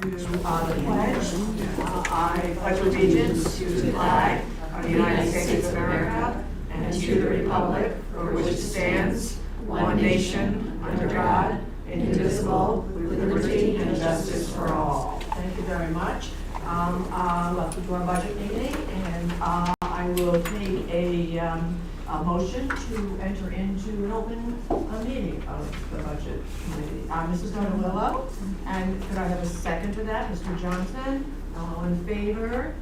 Do the pledge. I pledge allegiance to the flag of the United States of America and to the republic for which it stands, one nation, under God, indivisible, with liberty and justice for all. Thank you very much. Welcome to our budget meeting, and I will take a motion to enter into an open meeting of the budget committee. Mrs. Donalillo, and could I have a second to that? Mr. Johnson, all in favor?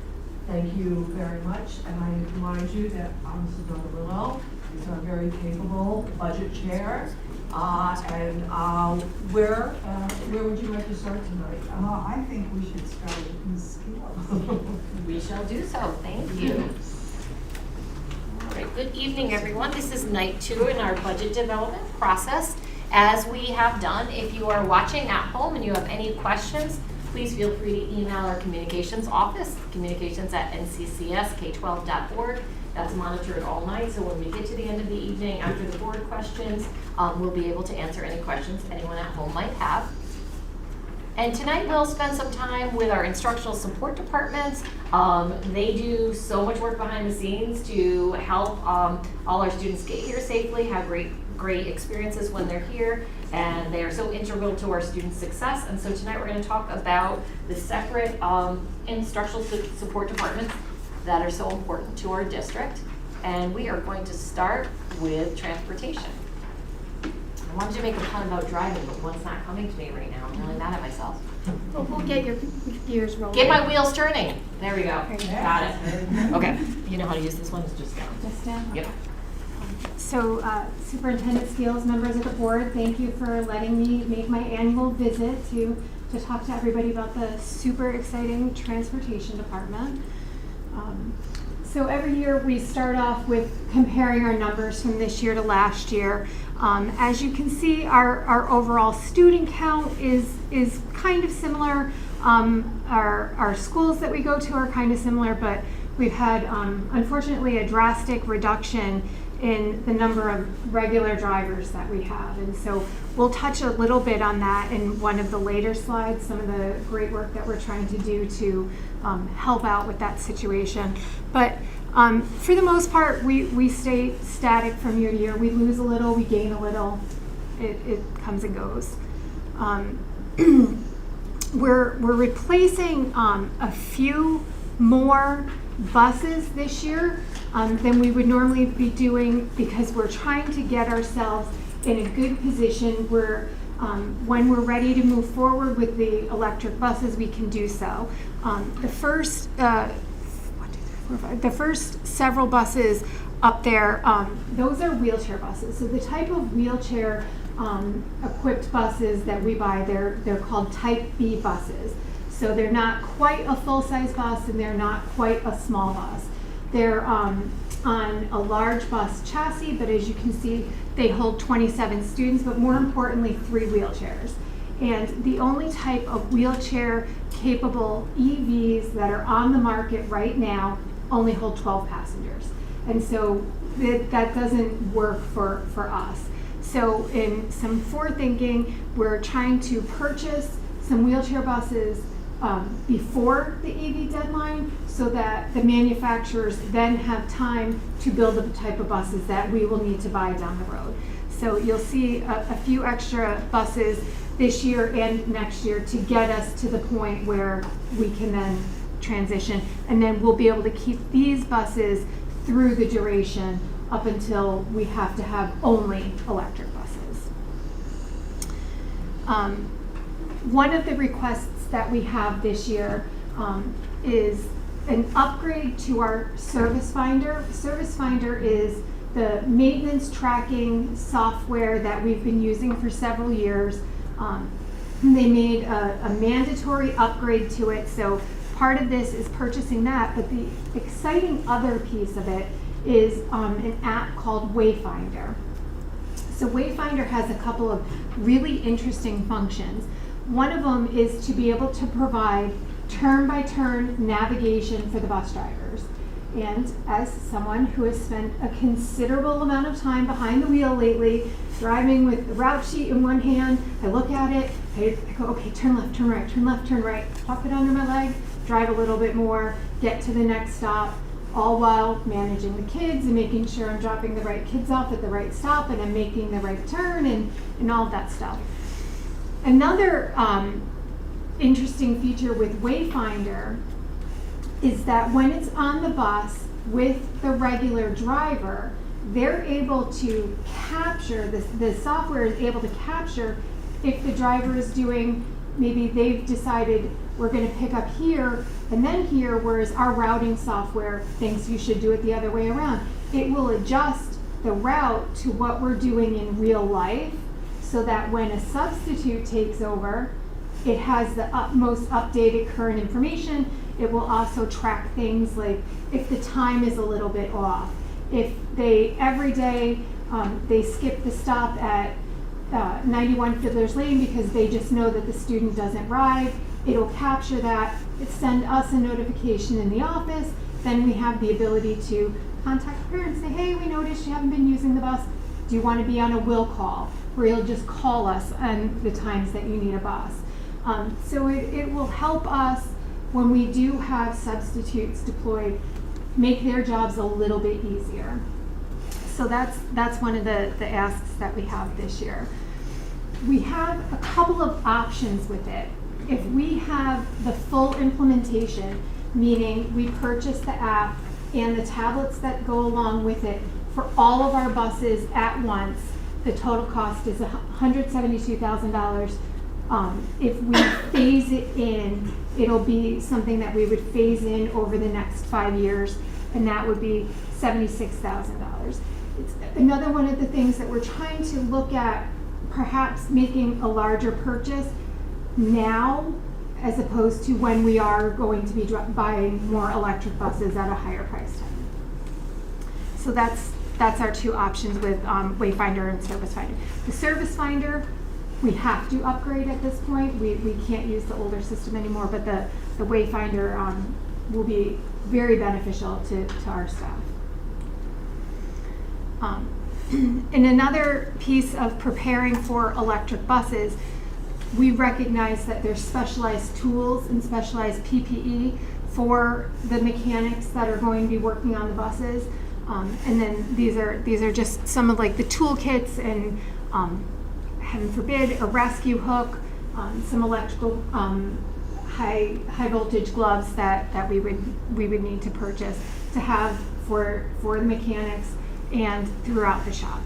Thank you very much. And I remind you that Mrs. Donalillo is our very capable budget chair. Where would you like to start tonight? I think we should start with Ms. Skills. We shall do so. Thank you. All right. Good evening, everyone. This is night 2 in our budget development process. As we have done, if you are watching at home and you have any questions, please feel free to email our communications office, communications@nccs-k12.org. That's monitored all night, so when we get to the end of the evening after the board questions, we'll be able to answer any questions anyone at home might have. And tonight we'll spend some time with our instructional support departments. They do so much work behind the scenes to help all our students get here safely, have great experiences when they're here, and they are so integral to our students' success. And so tonight we're going to talk about the separate instructional support departments that are so important to our district. And we are going to start with transportation. I wanted to make a pun about driving, but one's not coming to me right now. I'm really mad at myself. We'll get your gears rolling. Get my wheels turning. There we go. Okay. Got it. Okay. You know how to use this one? It's just down. Just now? Yep. So Superintendent Steele, members of the board, thank you for letting me make my annual visit to talk to everybody about the super exciting transportation department. So every year we start off with comparing our numbers from this year to last year. As you can see, our overall student count is kind of similar. Our schools that we go to are kind of similar, but we've had, unfortunately, a drastic reduction in the number of regular drivers that we have. And so we'll touch a little bit on that in one of the later slides, some of the great work that we're trying to do to help out with that situation. But for the most part, we stay static from year to year. We lose a little, we gain a little. It comes and goes. We're replacing a few more buses this year than we would normally be doing, because we're trying to get ourselves in a good position where when we're ready to move forward with the electric buses, we can do so. The first several buses up there, those are wheelchair buses. So the type of wheelchair equipped buses that we buy, they're called Type B buses. So they're not quite a full-size bus and they're not quite a small bus. They're on a large bus chassis, but as you can see, they hold 27 students, but more importantly, 3 wheelchairs. And the only type of wheelchair-capable EVs that are on the market right now only hold 12 passengers. And so that doesn't work for us. So in some forethinking, we're trying to purchase some wheelchair buses before the EV deadline, so that the manufacturers then have time to build the type of buses that we will need to buy down the road. So you'll see a few extra buses this year and next year to get us to the point where we can then transition, and then we'll be able to keep these buses through the duration up until we have to have only electric buses. One of the requests that we have this year is an upgrade to our Service Finder. Service Finder is the maintenance tracking software that we've been using for several years. They made a mandatory upgrade to it, so part of this is purchasing that, but the exciting other piece of it is an app called Wayfinder. So Wayfinder has a couple of really interesting functions. One of them is to be able to provide turn-by-turn navigation for the bus drivers. And as someone who has spent a considerable amount of time behind the wheel lately, driving with the route sheet in one hand, I look at it, I go, okay, turn left, turn right, turn left, turn right, pop it under my leg, drive a little bit more, get to the next stop, all while managing the kids and making sure I'm dropping the right kids off at the right stop and I'm making the right turn and all of that stuff. Another interesting feature with Wayfinder is that when it's on the bus with the regular driver, they're able to capture, the software is able to capture if the driver is doing, maybe they've decided we're going to pick up here and then here, whereas our routing software thinks you should do it the other way around. It will adjust the route to what we're doing in real life so that when a substitute takes over, it has the most updated current information. It will also track things like if the time is a little bit off. If they, every day, they skip the stop at 91 Fiddler's Lane because they just know that the student doesn't ride, it'll capture that, it send us a notification in the office, then we have the ability to contact the parents, say, hey, we noticed you haven't been using the bus, do you want to be on a will call? Where you'll just call us on the times that you need a bus. So it will help us when we do have substitutes deployed, make their jobs a little bit easier. So that's one of the asks that we have this year. We have a couple of options with it. If we have the full implementation, meaning we purchase the app and the tablets that go along with it for all of our buses at once, the total cost is $172,000. If we phase it in, it'll be something that we would phase in over the next 5 years, and that would be $76,000. It's another one of the things that we're trying to look at, perhaps making a larger purchase now as opposed to when we are going to be buying more electric buses at a higher price tag. So that's our two options with Wayfinder and Service Finder. The Service Finder, we have to upgrade at this point. We can't use the older system anymore, but the Wayfinder will be very beneficial to our staff. And another piece of preparing for electric buses, we recognize that there's specialized tools and specialized PPE for the mechanics that are going to be working on the buses. And then these are just some of like the toolkits and heaven forbid a rescue hook, some electrical high voltage gloves that we would need to purchase to have for the mechanics and throughout the shop.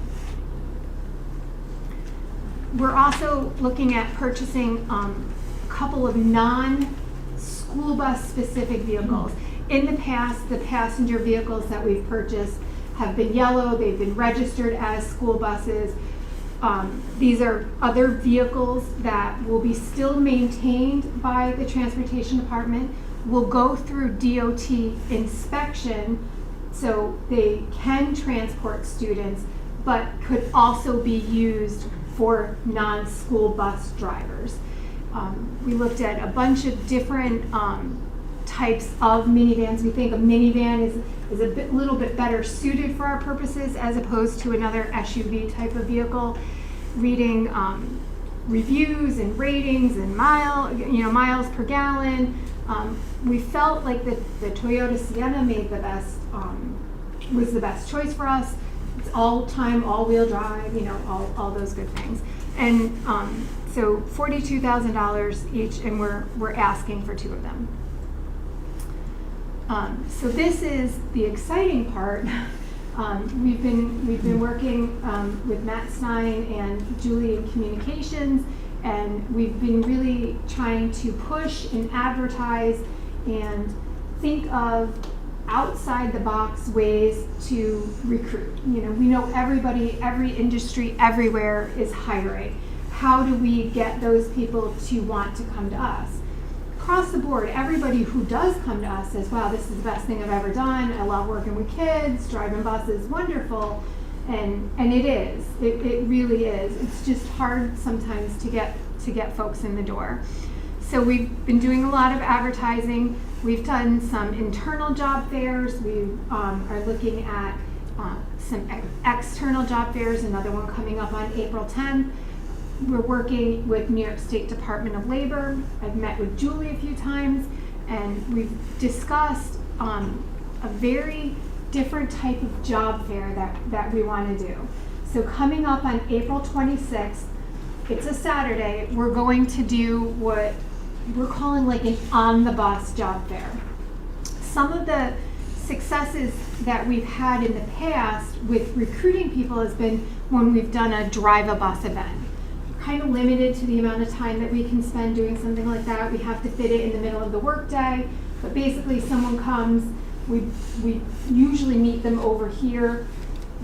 We're also looking at purchasing a couple of non-school bus specific vehicles. In the past, the passenger vehicles that we've purchased have been yellow, they've been registered as school buses. These are other vehicles that will be still maintained by the Transportation Department, will go through DOT inspection so they can transport students, but could also be used for non-school bus drivers. We looked at a bunch of different types of minivans. We think a minivan is a little bit better suited for our purposes as opposed to another SUV type of vehicle. Reading reviews and ratings and miles per gallon, we felt like the Toyota Sienna made the best, was the best choice for us. It's all-time, all-wheel drive, all those good things. And so $42,000 each, and we're asking for two of them. So this is the exciting part. We've been working with Matt Stein and Julie in communications, and we've been really trying to push and advertise and think of outside the box ways to recruit. We know everybody, every industry, everywhere is hiring. How do we get those people to want to come to us? Across the board, everybody who does come to us says, wow, this is the best thing I've ever done. I love working with kids, driving buses, wonderful. And it is, it really is. It's just hard sometimes to get folks in the door. So we've been doing a lot of advertising. We've done some internal job fairs. We are looking at some external job fairs, another one coming up on April 10th. We're working with New York State Department of Labor. I've met with Julie a few times, and we've discussed a very different type of job fair that we want to do. So coming up on April 26th, it's a Saturday, we're going to do what we're calling like an on-the-bus job fair. Some of the successes that we've had in the past with recruiting people has been when we've done a drive-a-bus event. We're kind of limited to the amount of time that we can spend doing something like that. We have to fit it in the middle of the workday, but basically someone comes, we usually meet them over here.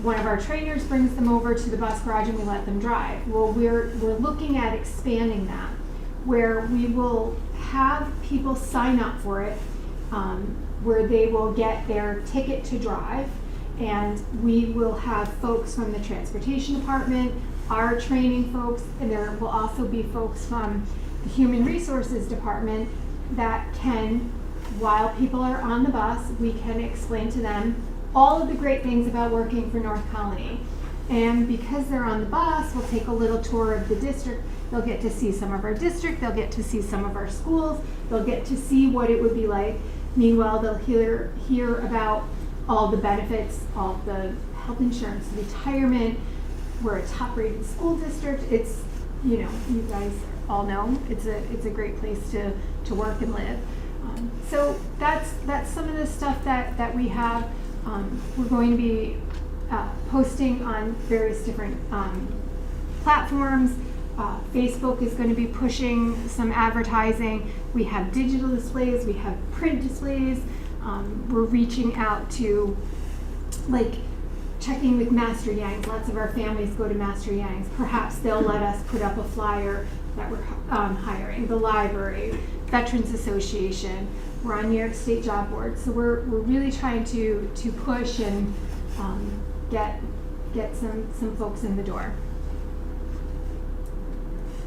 One of our trainers brings them over to the bus garage and we let them drive. Well, we're looking at expanding that, where we will have people sign up for it, where they will get their ticket to drive, and we will have folks from the transportation department, our training folks, and there will also be folks from the human resources department that can, while people are on the bus, we can explain to them all of the great things about working for North Colony. And because they're on the bus, we'll take a little tour of the district. They'll get to see some of our district, they'll get to see some of our schools, they'll get to see what it would be like. Meanwhile, they'll hear about all the benefits, all the health insurance, retirement. We're a top-rated school district. It's, you guys all know, it's a great place to work and live. So that's some of the stuff that we have. We're going to be posting on various different platforms. Facebook is going to be pushing some advertising. We have digital displays, we have print displays. We're reaching out to, like, checking with Master Yang's. Lots of our families go to Master Yang's. Perhaps they'll let us put up a flyer that we're hiring. The library, Veterans Association. We're on New York State Job Board. So we're really trying to push and get some folks in the door.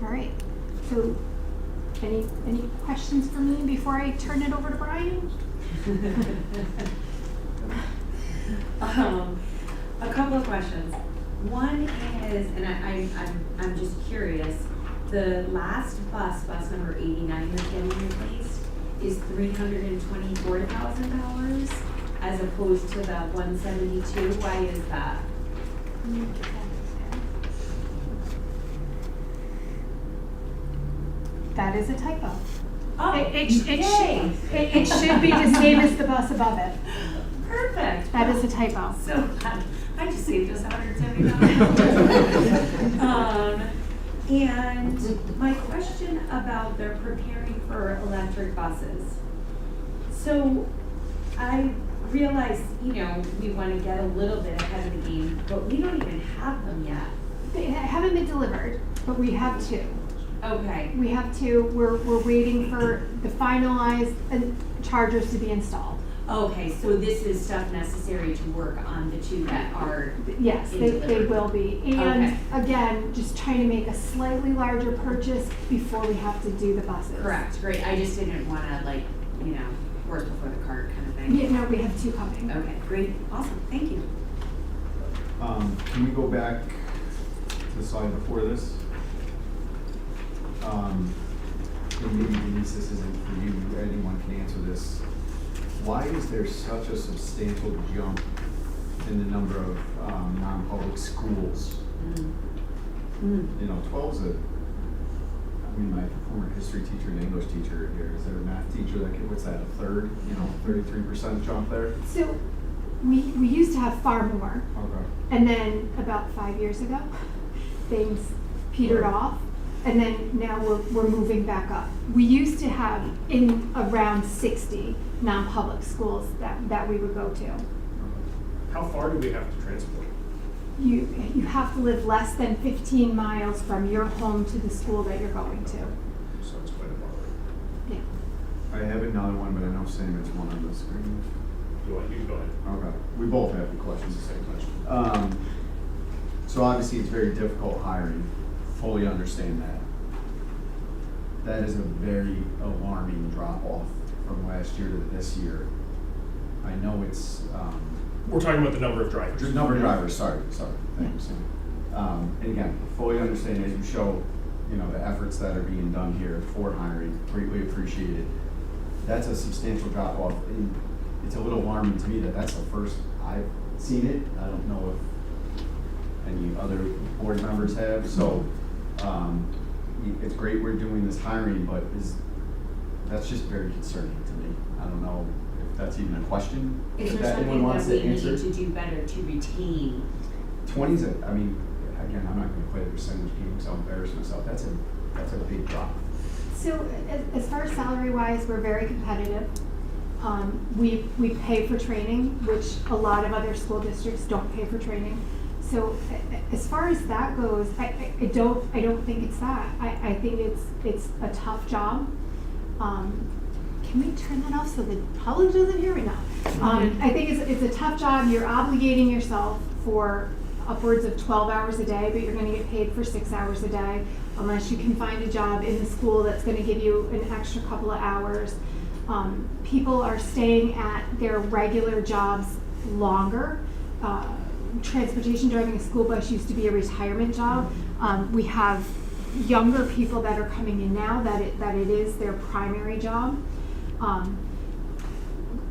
All right, so any questions for me before I turn it over to Brian? A couple of questions. One is, and I'm just curious, the last bus number 89 that's getting replaced is $324,000 as opposed to the 172. Why is that? That is a typo. Oh, It yay. should be the same as the bus above it. Perfect. That is a typo. So I just saved us $170. And my question about they're preparing for electric buses. So I realize, we want to get a little bit ahead of the game, but we don't even have them yet. They haven't been delivered, but we have two. Okay. We have two. We're waiting for the finalized chargers to be installed. Okay, so this is stuff necessary to work on the two that are Yes, in they delivery. will be. And Okay. again, just trying to make a slightly larger purchase before we have to do the buses. Correct, great. I just didn't want to horse before the cart kind of thing. Yeah, no, we have two coming. Okay, great, awesome, thank you. Can we go back to the slide before this? And maybe Denise, this isn't for you, anyone can answer this. Why is there such a substantial jump in the number of non-public schools? 12's my former history teacher and English teacher here, is there a math teacher what's that, a third, 33% jump there? So we used to have far more. Okay. And then about 5 years ago, things petered off. And then now we're moving back up. We used to have in around 60 non-public schools that we would go to. How far do we have to transport? You have to live less than 15 miles from your home to the school that you're going to. So it's quite a bar. Yeah. I have another one, but I know Sam has one on the screen. You can go ahead. Okay, we both have the questions. It's the same question. So obviously it's very difficult hiring, fully understand that. That is a very alarming drop off from last year to this year. I know it's, We're talking about the number of drivers. just number of drivers, sorry, thank you, Sam. And again, fully understand as you show, you know, the efforts that are being done here for hiring, greatly appreciated. That's a substantial drop off, and it's a little alarming to me that that's the first I've seen it. I don't know if any other board members have, so, it's great we're doing this hiring, but that's just very concerning to me. I don't know if that's even a question Is there that anyone something wants that to we answer. need to do better to retain? 20's I mean, again, I'm not gonna play the percentage game, so I'll embarrass myself. That's a big drop. So as far as salary wise, we're very competitive. We pay for training, which a lot of other school districts don't pay for training. So as far as that goes, I don't think it's that. I think it's a tough job. Can we turn that off so the public doesn't hear me now? I think it's a tough job. You're obligating yourself for upwards of 12 hours a day, but you're gonna get paid for 6 hours a day, unless you can find a job in the school that's gonna give you an extra couple of hours. People are staying at their regular jobs longer. Transportation, driving a school bus used to be a retirement job. We have younger people that are coming in now that it is their primary job.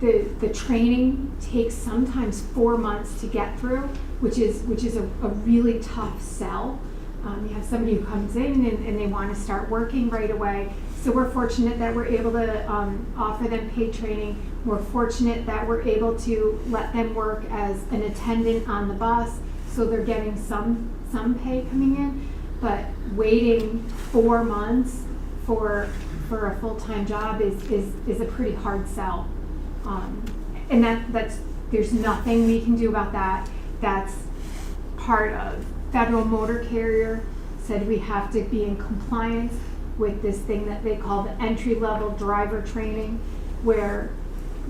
The training takes sometimes 4 months to get through, which is a really tough sell. You have somebody who comes in and they want to start working right away. So we're fortunate that we're able to offer them paid training. We're fortunate that we're able to let them work as an attendant on the bus, so they're getting some pay coming in. But waiting 4 months for a full-time job is a pretty hard sell. And that's there's nothing we can do about that. That's part of federal motor carrier said we have to be in compliance with this thing that they call the entry-level driver training, where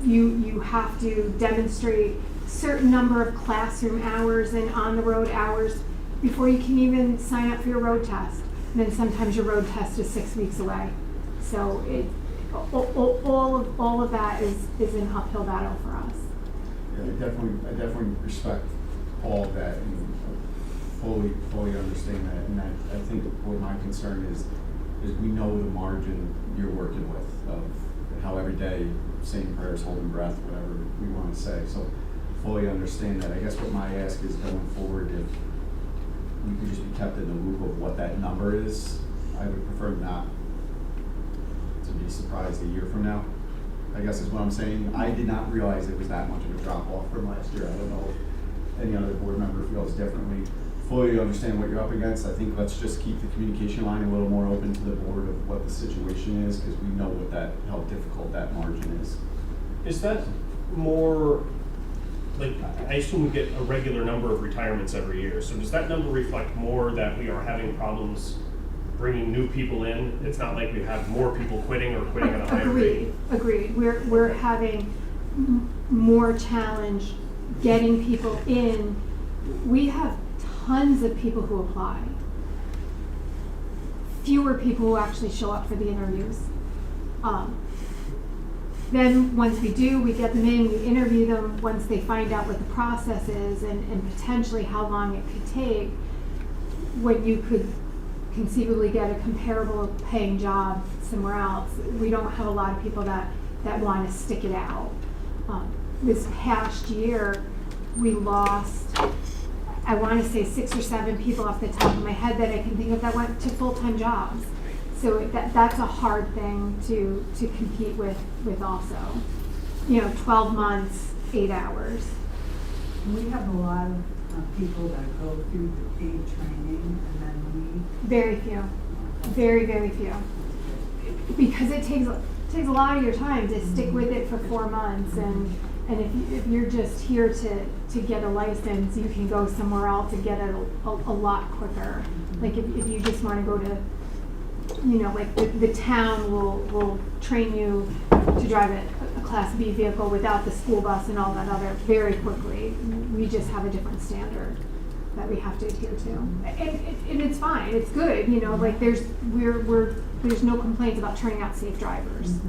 you have to demonstrate a certain number of classroom hours and on-the-road hours before you can even sign up for your road test. And then sometimes your road test is 6 weeks away. So all of that is an uphill battle for us. Yeah, I definitely respect all of that and fully understand that. And I think what my concern is we know the margin you're working with of how every day saying prayers, holding breath, whatever we want to say. So fully understand that. I guess what my ask is going forward, if we could just be kept in the loop of what that number is, I would prefer not to be surprised a year from now, I guess is what I'm saying. I did not realize it was that much of a drop off from last year. I don't know if any other board member feels differently. Fully understand what you're up against. I think let's just keep the communication line a little more open to the board of what the situation is, because we know how difficult that margin is. Is that more, like, I assume we get a regular number of retirements every year, so does that number reflect more that we are having problems bringing new people in? It's not like we have more people quitting or quitting at a higher rate? Agreed. We're having more challenge getting people in. We have tons of people who apply. Fewer people who actually show up for the interviews. Then once we do, we get them in, we interview them. Once they find out what the process is and potentially how long it could take, when you could conceivably get a comparable paying job somewhere else, we don't have a lot of people that want to stick it out. This past year, we lost, I want to say 6 or 7 people off the top of my head that I can think of that went to full-time jobs. So that's a hard thing to compete with also. 12 months, 8 hours. We have a lot of people that go through the paid training and then Very few. Very, very few. Because it takes a lot of your time to stick with it for 4 months, and if you're just here to get a license, you can go somewhere else and get it a lot quicker. Like if you just want to go to, like the town will train you to drive a Class B vehicle without the school bus and all that other very quickly. We just have a different standard that we have to adhere to, and it's fine. It's good. Like there's no complaints about turning out safe drivers.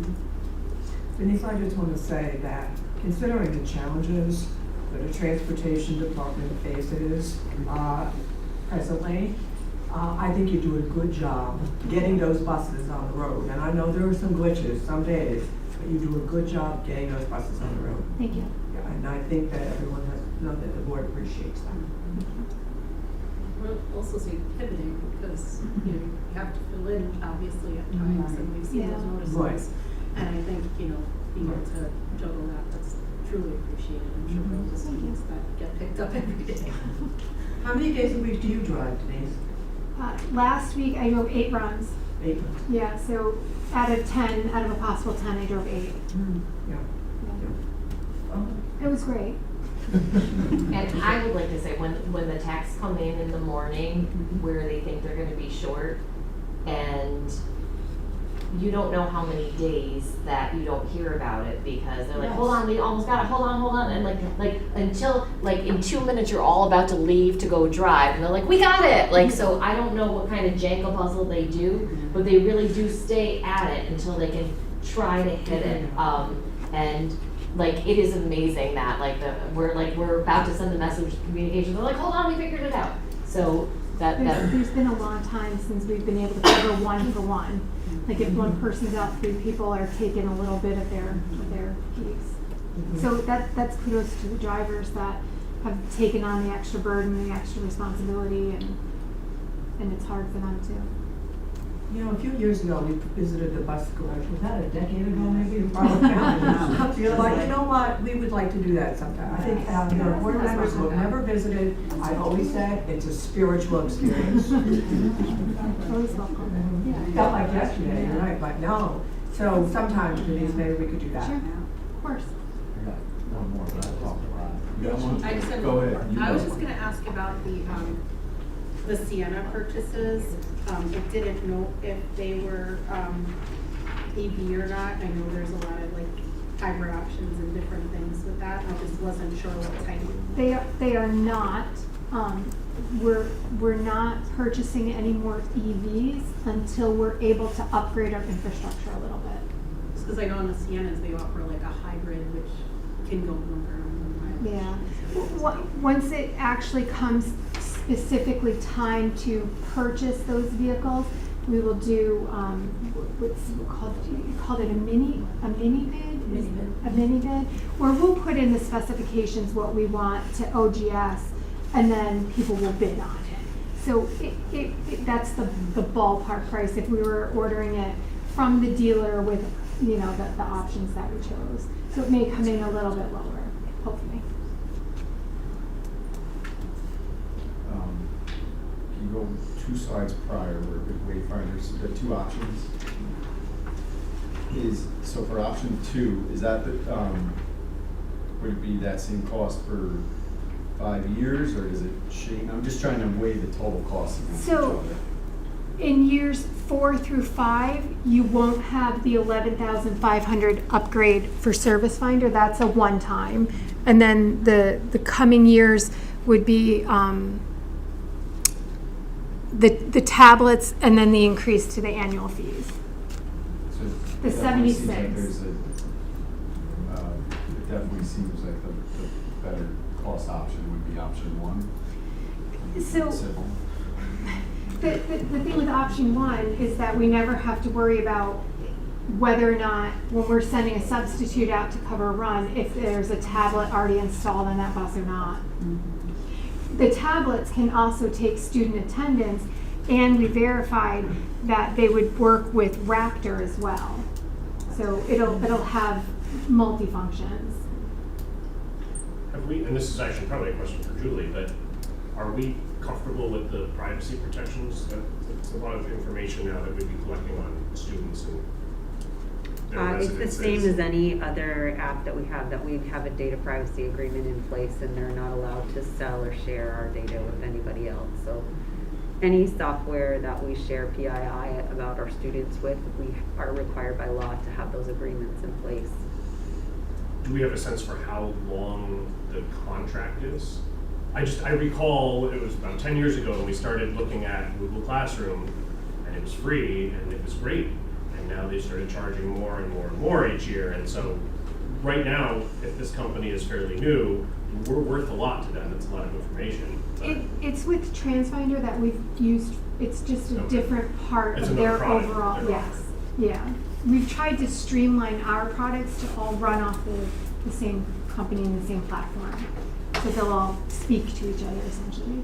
Denise, I just want to say that considering the challenges that the transportation department faces presently, I think you do a good job getting those buses on the road. And I know there are some glitches some days, but you do a good job getting those buses on the road. Thank you. Yeah, and I think that everyone has, know that the board appreciates that. We'll also see pivoting because, you know, you have to fill in obviously at times and we've seen those notices. Right. And I think, you know, being able to juggle that, that's truly appreciated. I'm sure for all the students that get picked up every day. How many days a week do you drive, Denise? Last week I drove 8 runs. 8 months. Yeah, so out of a possible 10, I drove 8. Yeah. It was great. And I would like to say, when the texts come in the morning, where they think they're gonna be short, and you don't know how many days that you don't hear about it, because they're like, hold on, we almost got it, hold on, and like, until, like, in 2 minutes, you're all about to leave to go drive, and they're like, we got it! Like, so I don't know what kind of Jenga puzzle they do, but they really do stay at it until they can try to hit it, and like, it is amazing that, like, we're about to send the message communication, they're like, hold on, we figured it out. So There's been a long time since we've been able to cover 1 for 1. Like if one person's out, 3 people are taking a little bit of their piece. So that's kudos to the drivers that have taken on the extra burden, the extra responsibility, and it's hard for them too. You know, a few years ago, we visited the bus garage. Was that a decade ago, maybe? Probably. You're like, you know what? We would like to do that sometime. I think our board members who have never visited, I've always said, it's a spiritual experience. Always welcome. It felt like yesterday, you're right, but no. So sometime, Denise, maybe we could do that. Sure, of course. I got one more, but I'll talk about it. You got one? I just had Go one ahead. more. I was just gonna ask about the Sienna purchases. I didn't know if they were EV or not. I know there's a lot of like hybrid options and different things with that. I just wasn't sure what type. They are not. We're not purchasing any more EVs until we're able to upgrade our infrastructure a little bit. Because I know on the Siennas they offer like a hybrid which can go longer. Yeah. Once it actually comes specifically time to purchase those vehicles, we will do what's called it a mini bid, where we'll put in the specifications what we want to OGS, and then people will bid on it. So that's the ballpark price if we were ordering it from the dealer with, you know, the options that we chose. So it may come in a little bit lower, hopefully. Can you go 2 slides prior where Wayfinders, the 2 options? So for option 2, is that would it be that same cost for 5 years, or does it change? I'm just trying to weigh the total cost against each So, other. in years 4 through 5, you won't have the 11,500 upgrade for Service Finder. That's a one-time. And then the coming years would be the tablets, and then the increase to the annual fees. So The it definitely 76. seems like it definitely seems like the better cost option would be option 1. So- Civil. The thing with option 1 is that we never have to worry about whether or not, when we're sending a substitute out to cover a run, if there's a tablet already installed on that bus or not. The tablets can also take student attendance, and we verified that they would work with Raptor as well. So it'll have multi-functions. Have we, and this is actually probably a question for Julie, but are we comfortable with the privacy protections? It's a lot of information now that we'd be collecting on students and their It's the residences. same as any other app that we have a data privacy agreement in place, and they're not allowed to sell or share our data with anybody else. So any software that we share PII about our students with, we are required by law to have those agreements in place. Do we have a sense for how long the contract is? I recall it was about 10 years ago when we started looking at Google Classroom, and it was free and it was great. And now they started charging more and more and more each year, and so right now, if this company is fairly new, we're worth a lot to them, it's a lot of information. But It's with TransFinder that we've used, it's just a Okay. different part It's of another their product overall, they're yes, yeah. We've tried to streamline our products to all run off the same company and the same platform. So they'll all speak to each other essentially.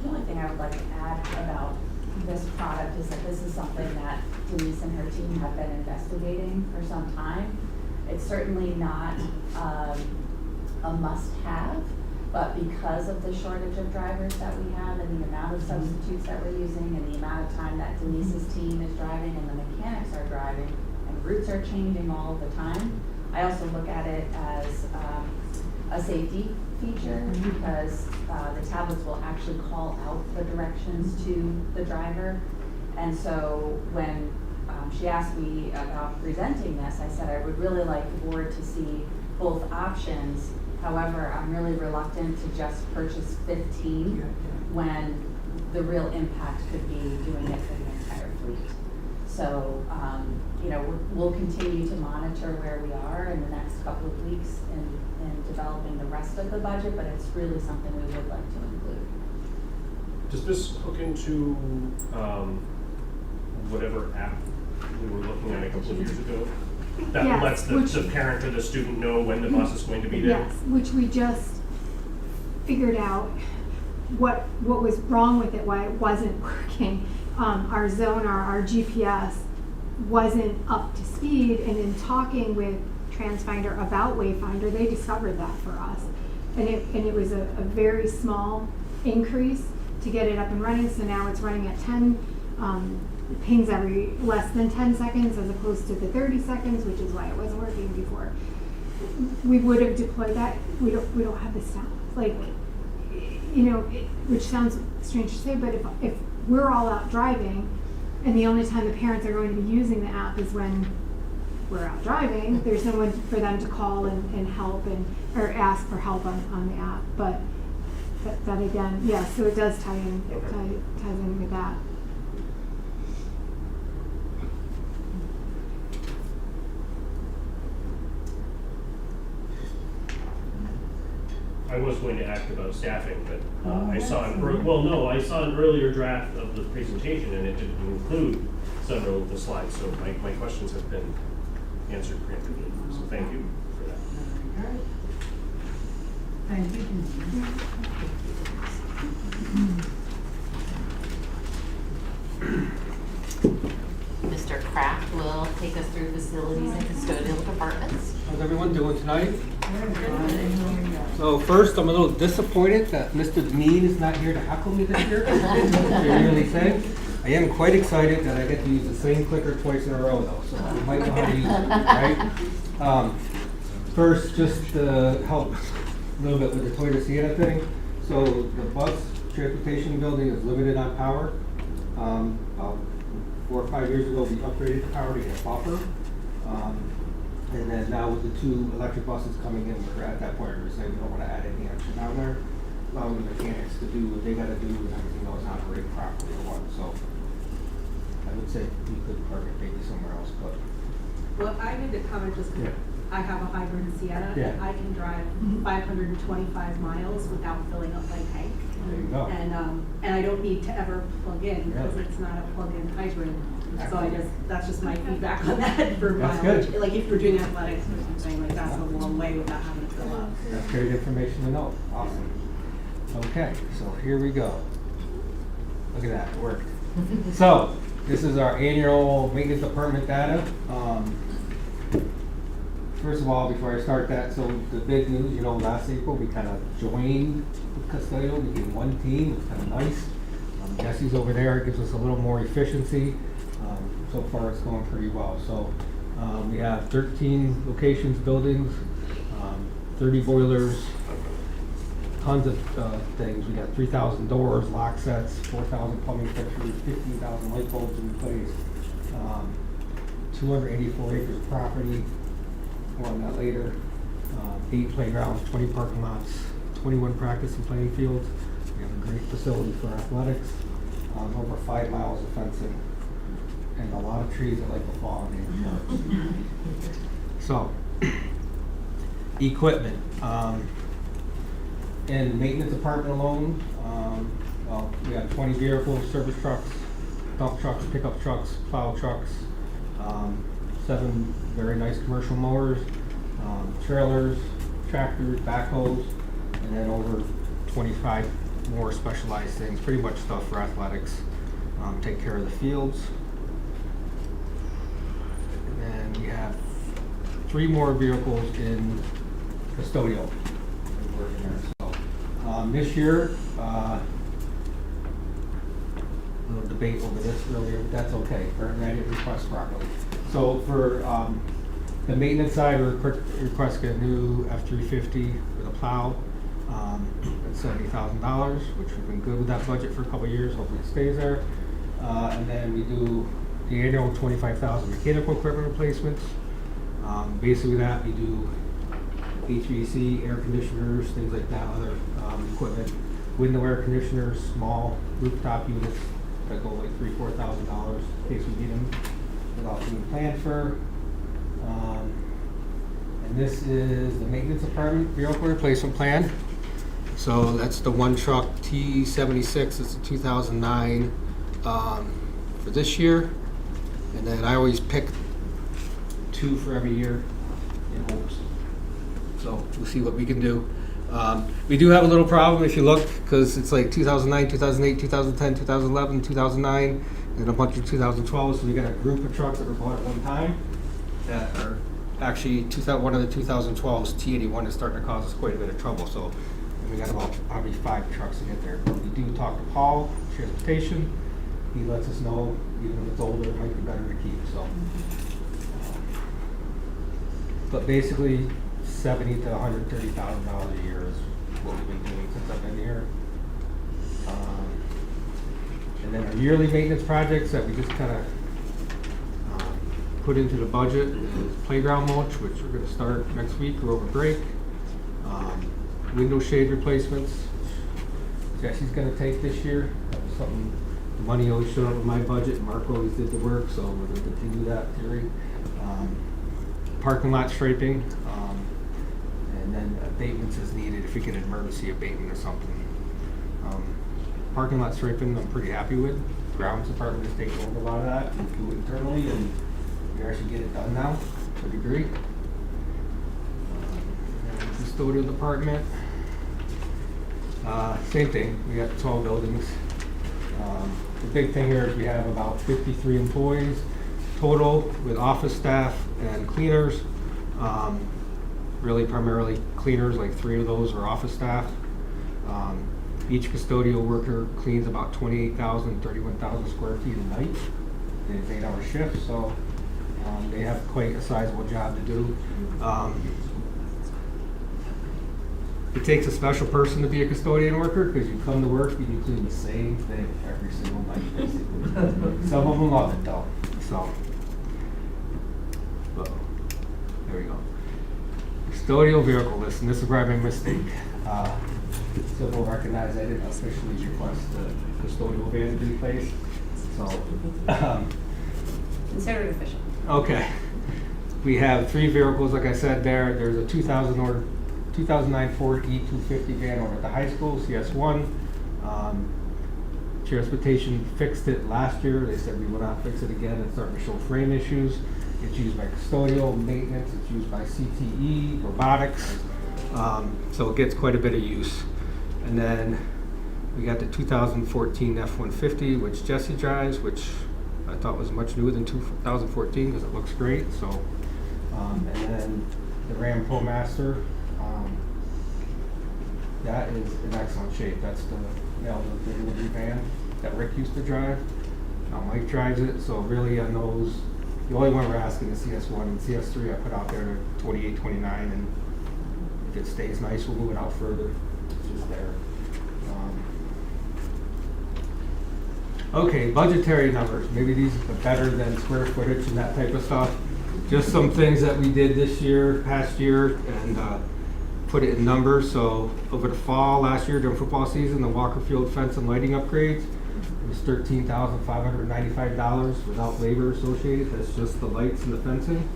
The only thing I would like to add about this product is that this is something that Denise and her team have been investigating for some time. It's certainly not a must-have, but because of the shortage of drivers that we have and the amount of substitutes that we're using and the amount of time that Denise's team is driving and the mechanics are driving and routes are changing all the time, I also look at it as a safety feature because the tablets will actually call out the directions to the driver. And so when she asked me about presenting this, I said I would really like the board to see both options. However, I'm really reluctant to just purchase 15 when the real impact could be doing it for the entire fleet. So, we'll continue to monitor where we are in the next couple of weeks in developing the rest of the budget, but it's really something we would like to include. does this hook into whatever app we were looking at a couple of years ago? That Yes, lets the parent or the student know when the bus is going to be there? Yes, which we just figured out what was wrong with it, why it wasn't working. Our zoner, our GPS wasn't up to speed, and in talking with TransFinder about Wayfinder, they discovered that for us. And it was a very small increase to get it up and running, so now it's running at 10 pings every less than 10 seconds as opposed to the 30 seconds, which is why it wasn't working before. We would have deployed that. We don't have the staff. Like, which sounds strange to say, but if we're all out driving and the only time the parents are going to be using the app is when we're out driving, there's no one for them to call and help or ask for help on the app. But that again, yeah, so it does tie in, ties in with that. I was going to ask about staffing, but I saw I saw an earlier draft of the presentation and it didn't include several of the slides, so my questions have been answered preemptively, so thank you for that. Thank you. Mr. Kraft will take us through facilities and custodial departments. How's everyone doing tonight? So first, I'm a little disappointed that Mr. Deneen is not here to heckle me this year. I really say. I am quite excited that I get to use the same clicker twice in a row though, so you might know how to use it, right? First, just to help a little bit with the Toyota Sienna thing. So the bus transportation building is limited on power. About 4 or 5 years ago, we upgraded the power to get a buffer. And then now with the 2 electric buses coming in, we're at that point where we're saying we don't want to add any extra down there, allowing the mechanics to do what they got to do and everything else operate properly or what. So I would say we could park it maybe somewhere else, but Well, I made the comment just because I have a hybrid Sienna, Yeah. and I can drive 525 miles without filling up my tank. there you go. And I don't need to ever plug in because Really? it's not a plug-in hybrid. So that's just my feedback on that for That's mileage. good. Like if you're doing athletics or something, like that's a long way without having to fill up. That's great information to know. Awesome. Okay, so here we go. Look at that, it worked. So, this is our annual maintenance department data. First of all, before I start that, so the big news, last April, we kind of joined with custodial, we became one team, it's kind of nice. Jesse's over there, it gives us a little more efficiency. So far, it's going pretty well. So, we have 13 locations, buildings, 30 boilers, tons of things. We got 3,000 doors, lock sets, 4,000 plumbing fixtures, 15,000 light bulbs in place, 284 acres of property. More on that later. 8 playgrounds, 20 parking lots, 21 practice and playing fields. We have a great facility for athletics. over 5 miles of fencing, and a lot of trees that like to fall on the sharks. So, equipment. In the maintenance department alone, well, we have 20 vehicles, service trucks, dump trucks, pickup trucks, plow trucks, 7 very nice commercial mowers, trailers, tractors, backhoes, and then over 25 more specialized things, pretty much stuff for athletics, take care of the fields. And then we have 3 more vehicles in custodial. So, this year, little debate over this earlier, but that's okay. Apparently I didn't request properly. So for the maintenance side, we're requesting a new F-350 with a plow at $70,000, which we've been good with that budget for a couple of years. Hopefully it stays there. And then we do the annual $25,000 mechanical equipment replacements. Basically that we do HVAC, air conditioners, things like that, other equipment, window air conditioners, small rooftop units that go like $3,000-$4,000 in case we need them without being planned for. And this is the maintenance department vehicle replacement plan. So that's the one truck T76. It's a 2009 for this year, and then I always pick 2 for every year in hopes. So we'll see what we can do. We do have a little problem if you look, because it's like 2009, 2008, 2010, 2011, 2009, and a bunch of 2012. So we got a group of trucks that were bought at one time that are actually one of the 2012s, T81, is starting to cause us quite a bit of trouble. So we got about probably 5 trucks to get there. But we do talk to Paul, Transportation. He lets us know, even if it's older, it might be better to keep. So, but basically, $70,000 to $130,000 a year is what we've been doing since I've been here. And then our yearly maintenance projects that we just kind of put into the budget is playground mulch, which we're going to start next week or over break. Window shade replacements, which Jesse's going to take this year. That was something, the money always showed up in my budget. Mark always did the work, so we're going to continue that theory. Parking lot striping. And then abatements as needed if we get an emergency abatement or something. Parking lot striping I'm pretty happy with. Grounds department is taking over a lot of that. We do it internally and we actually get it done now to a degree. Custodial department. Same thing, we got 12 buildings. The big thing here is we have about 53 employees total with office staff and cleaners. Really primarily cleaners, like 3 of those are office staff. Each custodial worker cleans about 28,000, 31,000 square feet a night. It's 8-hour shifts, so they have quite a sizable job to do. It takes a special person to be a custodian worker because you come to work and you clean the same thing every single night, basically. Some of them love it though, so. There we go. Custodial vehicle list, and this is where I made a mistake. So we'll recognize I didn't officially request the custodial van to be placed. So, Consider it official. okay. We have 3 vehicles, like I said there. There's a 2009 Ford E250 van over at the high school, CS1. Transportation fixed it last year. They said we will not fix it again. It's starting to show frame issues. It's used by custodial maintenance. It's used by CTE, robotics. So it gets quite a bit of use. And then we got the 2014 F-150, which Jesse drives, which I thought was much newer than 2014 because it looks great. So, and then the Ram ProMaster, that is in excellent shape. That's the delivery van that Rick used to drive. Now Mike drives it, so really on those, the only one we're asking is CS1 and CS3 I put out there to 28, 29, and if it stays nice, we'll move it out further. It's just there. Okay, budgetary numbers. Maybe these are better than square footage and that type of stuff. Just some things that we did this year, past year, and put it in numbers. So over the fall last year during football season, the Walker Field fence and lighting upgrades It was $13,595 without labor associated, that's just the lights and the fencing.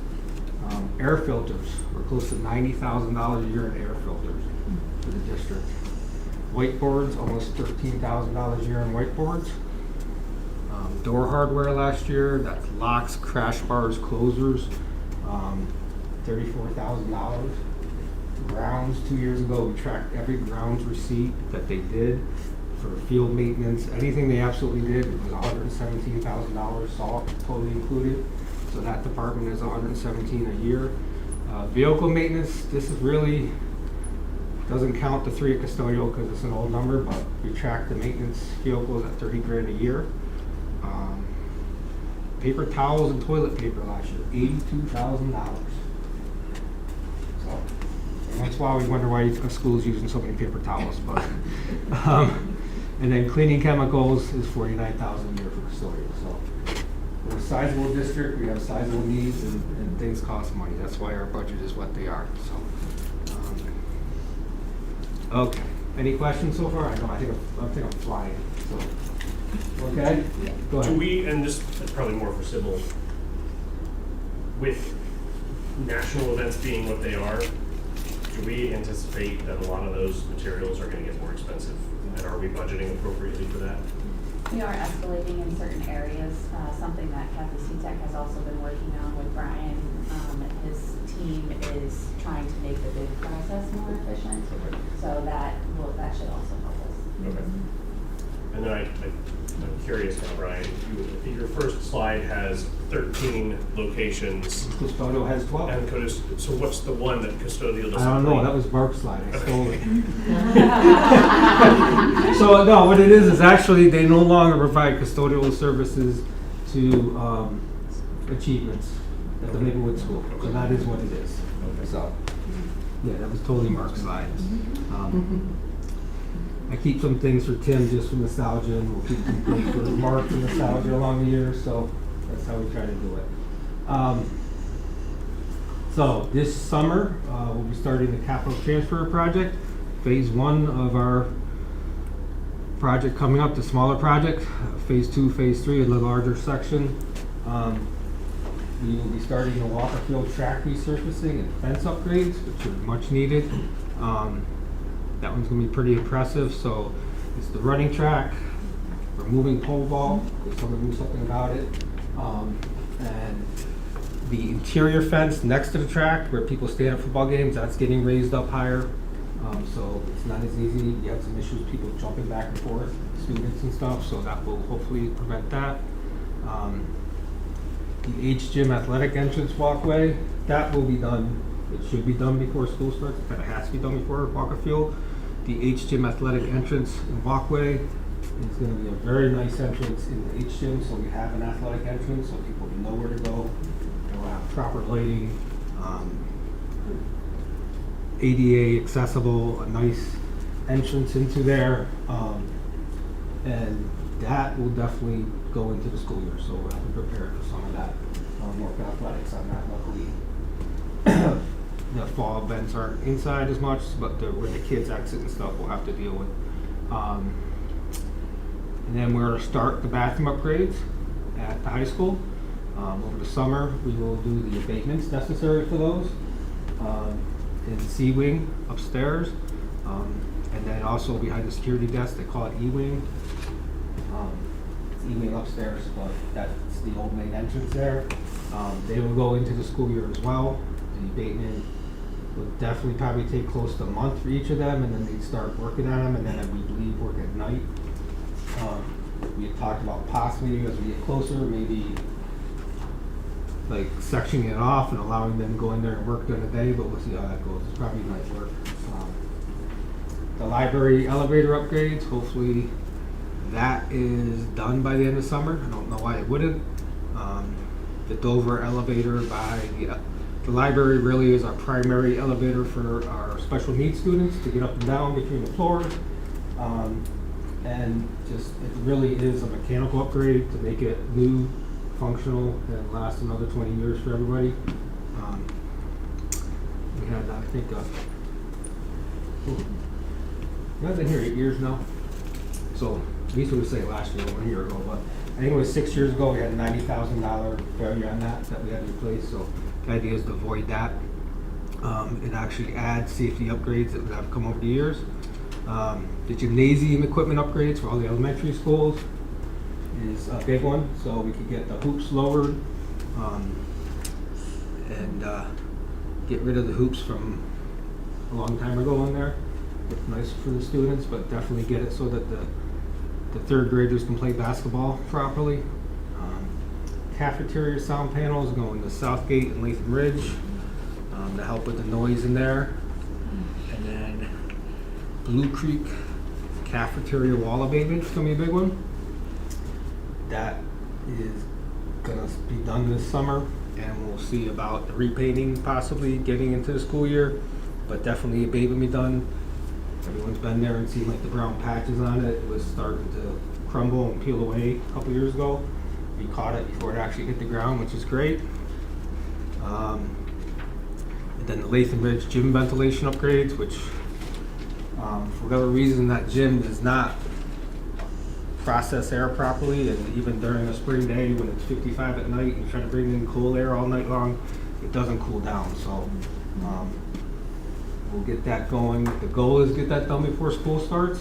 Air filters, we're close to $90,000 a year in air filters for the district. Whiteboards, almost $13,000 a year in whiteboards. Door hardware last year, that's locks, crash bars, closers, $34,000. Grounds, 2 years ago, we tracked every grounds receipt that they did for field maintenance. Anything they absolutely did was $117,000, salt totally included. So that department is $117,000 a year. Vehicle maintenance, this is really, doesn't count the 3 at custodial because it's an old number, but we track the maintenance vehicles at $30,000 a year. Paper towels and toilet paper last year, $82,000. So, and that's why we wonder why a school's using so many paper towels. But, and then cleaning chemicals is $49,000 a year for custodial. So, we're a sizable district, we have sizable needs, and things cost money. That's why our budget is what they are. So, okay. Any questions so far? I know. I think I'm flying. So. Okay? Go ahead. Do we, and this is probably more for Sybil, with national events being what they are, do we anticipate that a lot of those materials are going to get more expensive? And are we budgeting appropriately for that? We are escalating in certain areas, something that Kathy C-Tech has also been working on with Brian, and his team is trying to make the bid process more efficient. So that should also help us. Okay. And then I'm curious now, Brian, your first slide has 13 locations. Custodial has 12. And so what's the one that custodial doesn't? I don't know, bring? that was Mark's slide, I stole it. So, no, what it is actually they no longer provide custodial services to achievements at the Maplewood School. So that is what it is. So, yeah, that was totally Mark's slide. I keep some things for Tim just for nostalgia, and we'll keep some things for Mark for nostalgia along the years, so that's how we try to do it. So this summer, we'll be starting the capital transfer project, phase 1 of our project coming up, the smaller project, phase 2, phase 3, a little larger section. We will be starting the Walker Field track resurfacing and fence upgrades, which are much needed. That one's going to be pretty impressive. So it's the running track, removing pole vault, if someone knew something about it, and the interior fence next to the track where people stand at football games, that's getting raised up higher. So it's not as easy. You have some issues, people jumping back and forth, students and stuff, so that will hopefully prevent that. The H Gym athletic entrance walkway, that will be done. It should be done before school starts. It kind of has to be done before Walker Field. The H Gym athletic entrance and walkway is going to be a very nice entrance in the H Gym, so we have an athletic entrance so people know where to go. We'll have proper lighting, ADA accessible, a nice entrance into there, and that will definitely go into the school year, so we'll have to prepare for some of that, more athletics on that. Luckily, the fall events aren't inside as much, but where the kids exit and stuff we'll have to deal with. And then we're going to start the bathroom upgrades at the high school. Over the summer, we will do the abatements necessary for those in the C wing upstairs, and then also behind the security desk. They call it E wing. It's E wing upstairs, but that's the old main entrance there. They will go into the school year as well. The abatement would definitely probably take close to a month for each of them, and then they'd start working on them, and then we believe work at night. We had talked about possibly as we get closer, maybe like sectioning it off and allowing them to go in there and work during the day, but we'll see how that goes. It's probably night work. The library elevator upgrades, hopefully that is done by the end of summer. I don't know why it wouldn't. The Dover elevator by the library really is our primary elevator for our special needs students to get up and down between the floors. And just, it really is a mechanical upgrade to make it new, functional, and last another 20 years for everybody. We had, I think, you guys been here 8 years now? So, at least we would say last year, 1 year ago, but I think it was 6 years ago, we had a $90,000 failure on that we had to replace, so the idea is to avoid that. It actually adds safety upgrades that have come over the years. The gymnasium equipment upgrades for all the elementary schools is a big one, so we could get the hoops lowered, and get rid of the hoops from a long time ago in there. It's nice for the students, but definitely get it so that the third graders can play basketball properly. Cafeteria sound panels going to Southgate and Latham Ridge to help with the noise in there. And then Blue Creek cafeteria wall abatement is gonna be a big one. That is gonna be done this summer, and we'll see about the repainting possibly getting into the school year, but definitely abatement be done. Everyone's been there and seen like the brown patches on it. It was starting to crumble and peel away a couple years ago. We caught it before it actually hit the ground, which is great. And then the Latham Ridge gym ventilation upgrades, which for whatever reason that gym does not process air properly, and even during a spring day when it's 55 at night and you try to bring in cool air all night long, it doesn't cool down. So we'll get that going. The goal is to get that done before school starts.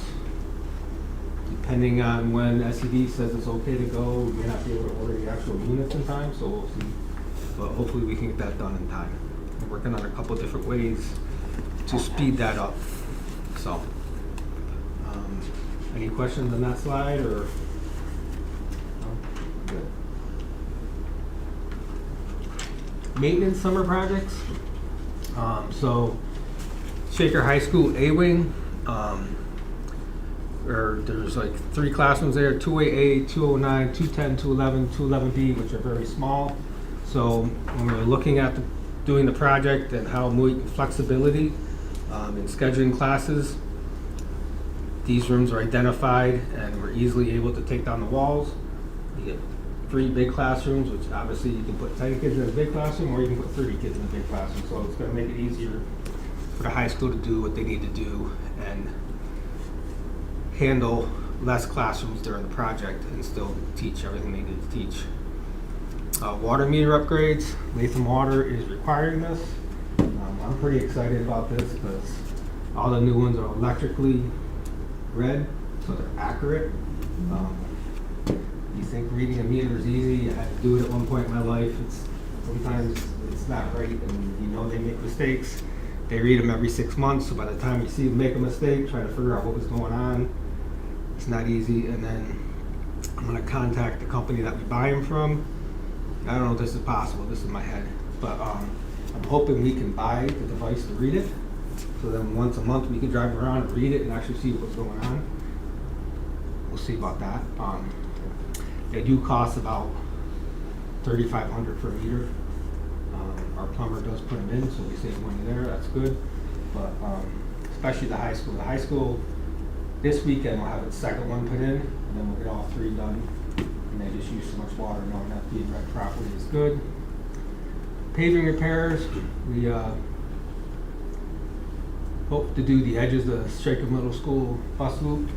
Depending on when SED says it's okay to go, we may not be able to order the actual units in time, so we'll see. But hopefully we can get that done in time. We're working on a couple different ways to speed that up. So, any questions on that slide, or? No? Good. Maintenance summer projects. So, Shaker High School A-Wing, there's like 3 classrooms there, 2AA, 209, 210, 211, 211B, which are very small. So when we're looking at doing the project and how we flexibility in scheduling classes, these rooms are identified and we're easily able to take down the walls. You get 3 big classrooms, which obviously you can put 10 kids in a big classroom, or you can put 30 kids in a big classroom. So it's going to make it easier for the high school to do what they need to do and handle less classrooms during the project and still teach everything they need to teach. Water meter upgrades. Latham Water is requiring this. I'm pretty excited about this because all the new ones are electrically read, so they're accurate. You think reading a meter is easy? I had to do it at one point in my life. Sometimes it's not right, and you know they make mistakes. They read them every 6 months, so by the time you see them make a mistake, try to figure out what was going on. It's not easy. And then I'm going to contact the company that we buy them from. I don't know if this is possible, this is my head, but I'm hoping we can buy the device to read it. So then once a month we can drive around and read it and actually see what's going on. We'll see about that. They do cost about $3,500 for a meter. Our plumber does put them in, so we save money there, that's good. But especially the high school. The high school, this weekend we'll have its second one put in, and then we'll get all 3 done. And they just use so much water, knowing that being read properly is good. Paving repairs, we hope to do the edges of the Shaker Middle School bus loop.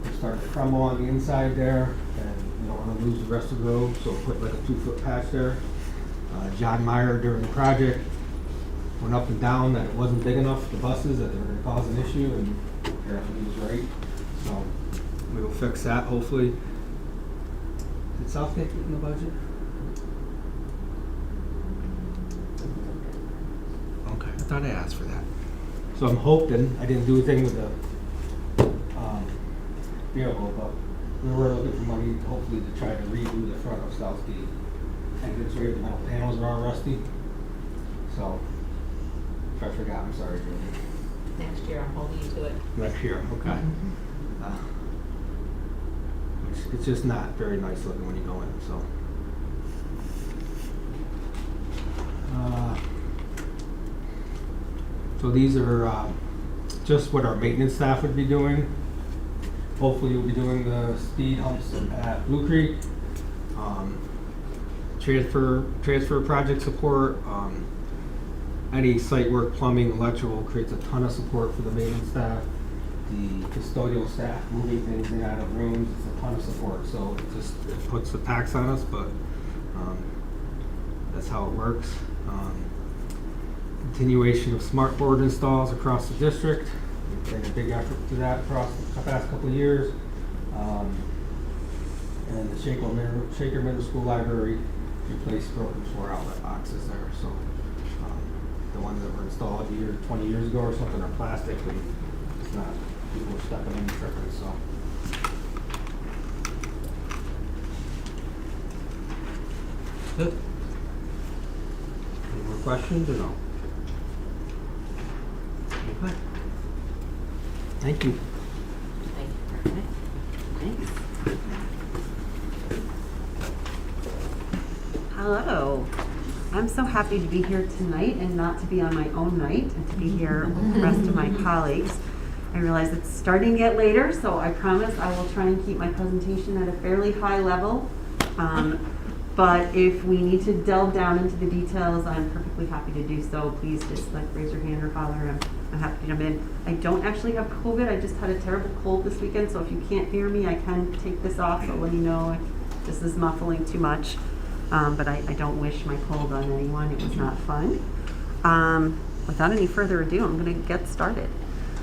We started to crumble on the inside there, and we don't want to lose the rest of the road, so put like a 2-foot patch there. John Meyer during the project went up and down that it wasn't big enough for the buses, that they were going to cause an issue, and apparently he was right. So we will fix that hopefully. Did Southgate get in the budget? Okay, I thought I asked for that. So I'm hoping, I didn't do anything with the vehicle, but we were looking for money hopefully to try to redo the front of Southgate. Entrance right, the metal panels are all rusty. So, if I forgot, I'm sorry, Julie. Next year, I'm holding you to it. Next year, okay. It's just not very nice looking when you go in, so. So these are just what our maintenance staff would be doing. Hopefully we'll be doing the speed humps at Blue Creek. Transfer project support, any site work, plumbing, electrical creates a ton of support for the maintenance staff. the custodial staff moving things in and out of rooms. It's a ton of support, so it puts the tax on us, but that's how it works. Continuation of smart board installs across the district. We've made a big effort to that across the past couple of years. And the Shaker Middle School Library replaced broken floor outlet boxes there. So the ones that were installed 20 years ago or something are plastic, and it's not, people are stepping in and tripping, so. That's it. Any more questions or no? Okay. Thank you. Thanks. Hello. I'm so happy to be here tonight and not to be on my own night and to be here with the rest of my colleagues. I realize it's starting to get later, so I promise I will try and keep my presentation at a fairly high level. But if we need to delve down into the details, I'm perfectly happy to do so. Please just raise your hand or holler. I'm happy to jump in. I don't actually have COVID. I just had a terrible cold this weekend, so if you can't hear me, I can take this off. So let me know if this is muffling too much. But I don't wish my cold on anyone. It was not fun. Without any further ado, I'm going to get started.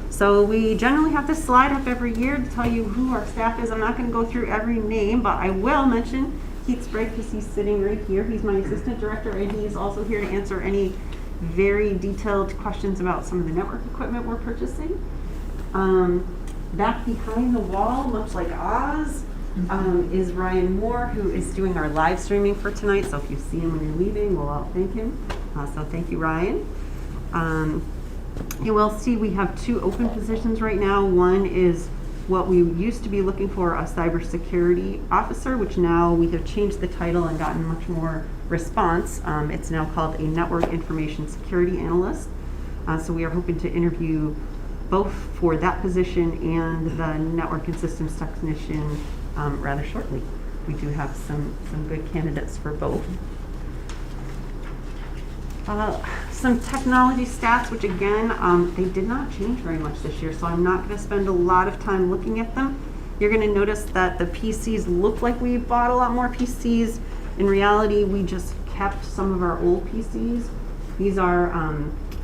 So we generally have this slide up every year to tell you who our staff is. I'm not going to go through every name, but I will mention Keith Sprague, because he's sitting right here. He's my assistant director, and he is also here to answer any very detailed questions about some of the network equipment we're purchasing. Back behind the wall, much like Oz, is Ryan Moore, who is doing our live streaming for tonight. So if you see him when you're leaving, we'll all thank him. So thank you, Ryan. You will see we have 2 open positions right now. One is what we used to be looking for, a cybersecurity officer, which now we have changed the title and gotten much more response. It's now called a network information security analyst. So we are hoping to interview both for that position and the network and systems technician rather shortly. We do have some good candidates for both. Some technology stats, which again, they did not change very much this year, so I'm not going to spend a lot of time looking at them. You're going to notice that the PCs look like we bought a lot more PCs. In reality, we just kept some of our old PCs. These are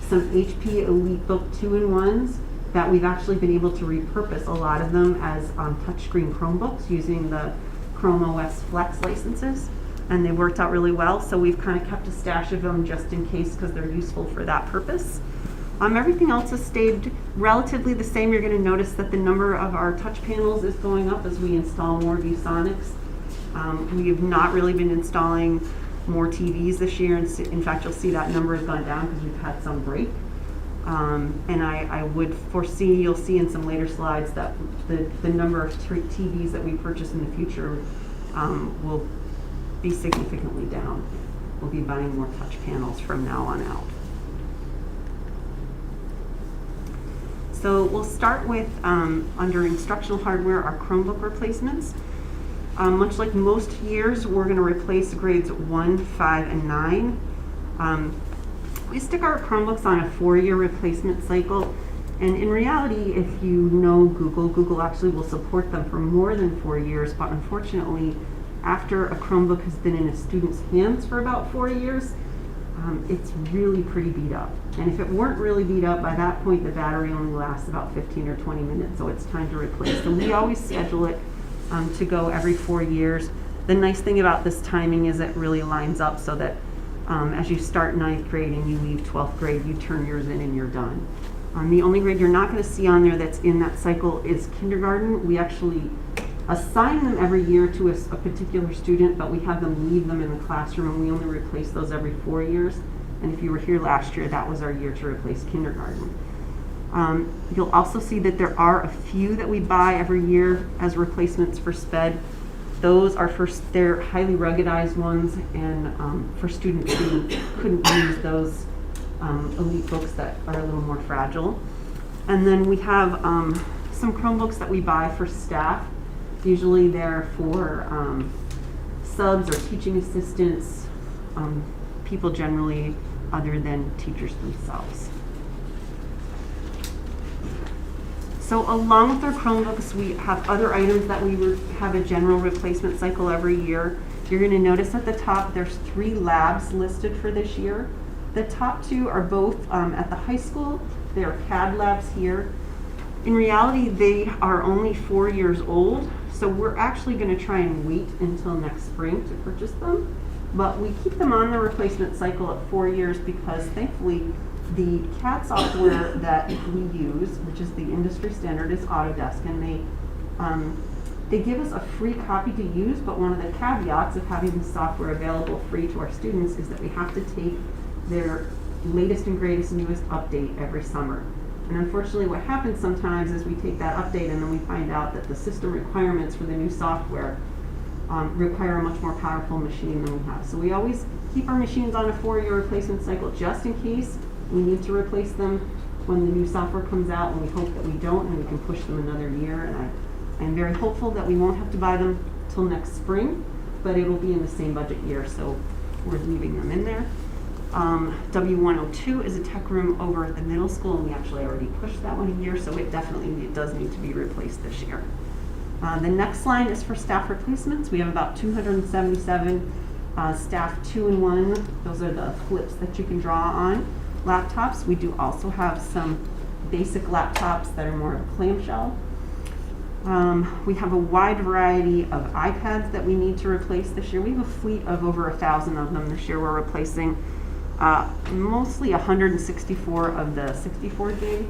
some HP EliteBook 2-in-1s that we've actually been able to repurpose a lot of them as touchscreen Chromebooks using the Chrome OS Flex licenses. And they worked out really well, so we've kind of kept a stash of them just in case, because they're useful for that purpose. Everything else has stayed relatively the same. You're going to notice that the number of our touch panels is going up as we install more ViewSonics. We have not really been installing more TVs this year. In fact, you'll see that number has gone down because we've had some break. And I would foresee, you'll see in some later slides, that the number of TVs that we purchase in the future will be significantly down. We'll be buying more touch panels from now on out. So we'll start with, under instructional hardware, our Chromebook replacements. Much like most years, we're going to replace grades 1, 5, and 9. We stick our Chromebooks on a 4-year replacement cycle. And in reality, if you know Google actually will support them for more than 4 years, but unfortunately, after a Chromebook has been in a student's hands for about 4 years, it's really pretty beat up. And if it weren't really beat up, by that point the battery only lasts about 15 or 20 minutes, so it's time to replace. So we always schedule it to go every 4 years. The nice thing about this timing is it really lines up so that as you start 9th grade and you leave 12th grade, you turn yours in and you're done. The only grade you're not going to see on there that's in that cycle is kindergarten. We actually assign them every year to a particular student, but we have them leave them in the classroom, and we only replace those every 4 years. And if you were here last year, that was our year to replace kindergarten. You'll also see that there are a few that we buy every year as replacements for SPED. Those are they're highly ruggedized ones, and for students who couldn't use those EliteBooks that are a little more fragile. And then we have some Chromebooks that we buy for staff. Usually they're for subs or teaching assistants, people generally other than teachers themselves. So along with our Chromebooks, we have other items that we have a general replacement cycle every year. You're going to notice at the top there's 3 labs listed for this year. The top 2 are both at the high school. They are CAD labs here. In reality, they are only 4 years old, so we're actually going to try and wait until next spring to purchase them. But we keep them on the replacement cycle at 4 years because thankfully the CAD software that we use, which is the industry standard, is Autodesk, and they give us a free copy to use, but one of the caveats of having the software available free to our students is that we have to take their latest and greatest, newest update every summer. And unfortunately what happens sometimes is we take that update and then we find out that the system requirements for the new software require a much more powerful machine than we have. So we always keep our machines on a 4-year replacement cycle just in case we need to replace them when the new software comes out, and we hope that we don't and we can push them another year. And I'm very hopeful that we won't have to buy them till next spring, but it will be in the same budget year, so we're leaving them in there. W102 is a tech room over at the middle school, and we actually already pushed that one a year, so it definitely does need to be replaced this year. The next line is for staff replacements. We have about 277 staff 2-in-1. Those are the flips that you can draw on laptops. We do also have some basic laptops that are more of a clamshell. We have a wide variety of iPads that we need to replace this year. We have a fleet of over 1,000 of them this year. We're replacing mostly 164 of the 64 gig.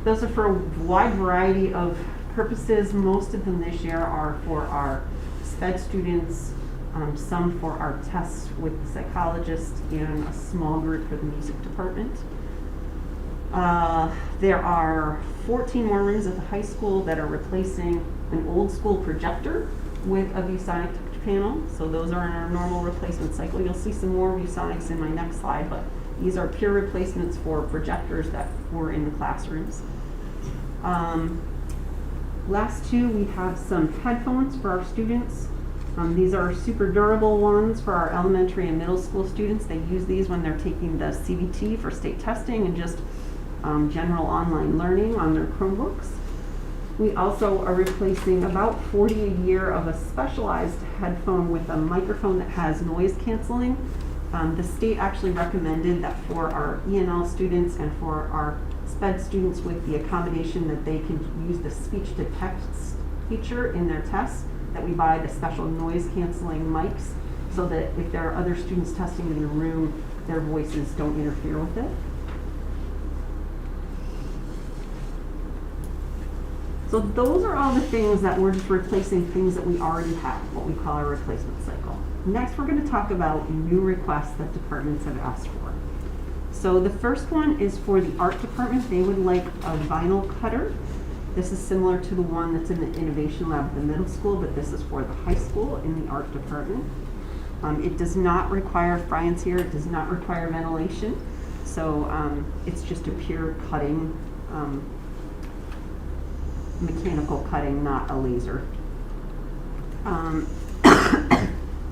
Those are for a wide variety of purposes. Most of them this year are for our SPED students, some for our tests with the psychologist, and a small group for the music department. There are 14 more rooms at the high school that are replacing an old school projector with a ViewSonic touch panel. So those are in our normal replacement cycle. You'll see some more ViewSonics in my next slide, but these are pure replacements for projectors that were in the classrooms. Last 2, we have some headphones for our students. These are super durable ones for our elementary and middle school students. They use these when they're taking the CBT for state testing and just general online learning on their Chromebooks. We also are replacing about 40 a year of a specialized headphone with a microphone that has noise canceling. The state actually recommended that for our ENL students and for our SPED students with the accommodation that they can use the speech to text feature in their tests, that we buy the special noise canceling mics so that if there are other students testing in the room, their voices don't interfere with it. So those are all the things that we're just replacing things that we already have, what we call our replacement cycle. Next, we're going to talk about new requests that departments have asked for. So the first one is for the art department. They would like a vinyl cutter. This is similar to the one that's in the innovation lab at the middle school, but this is for the high school in the art department. It does not require fryance here. It does not require ventilation. So it's just a pure cutting, mechanical cutting, not a laser.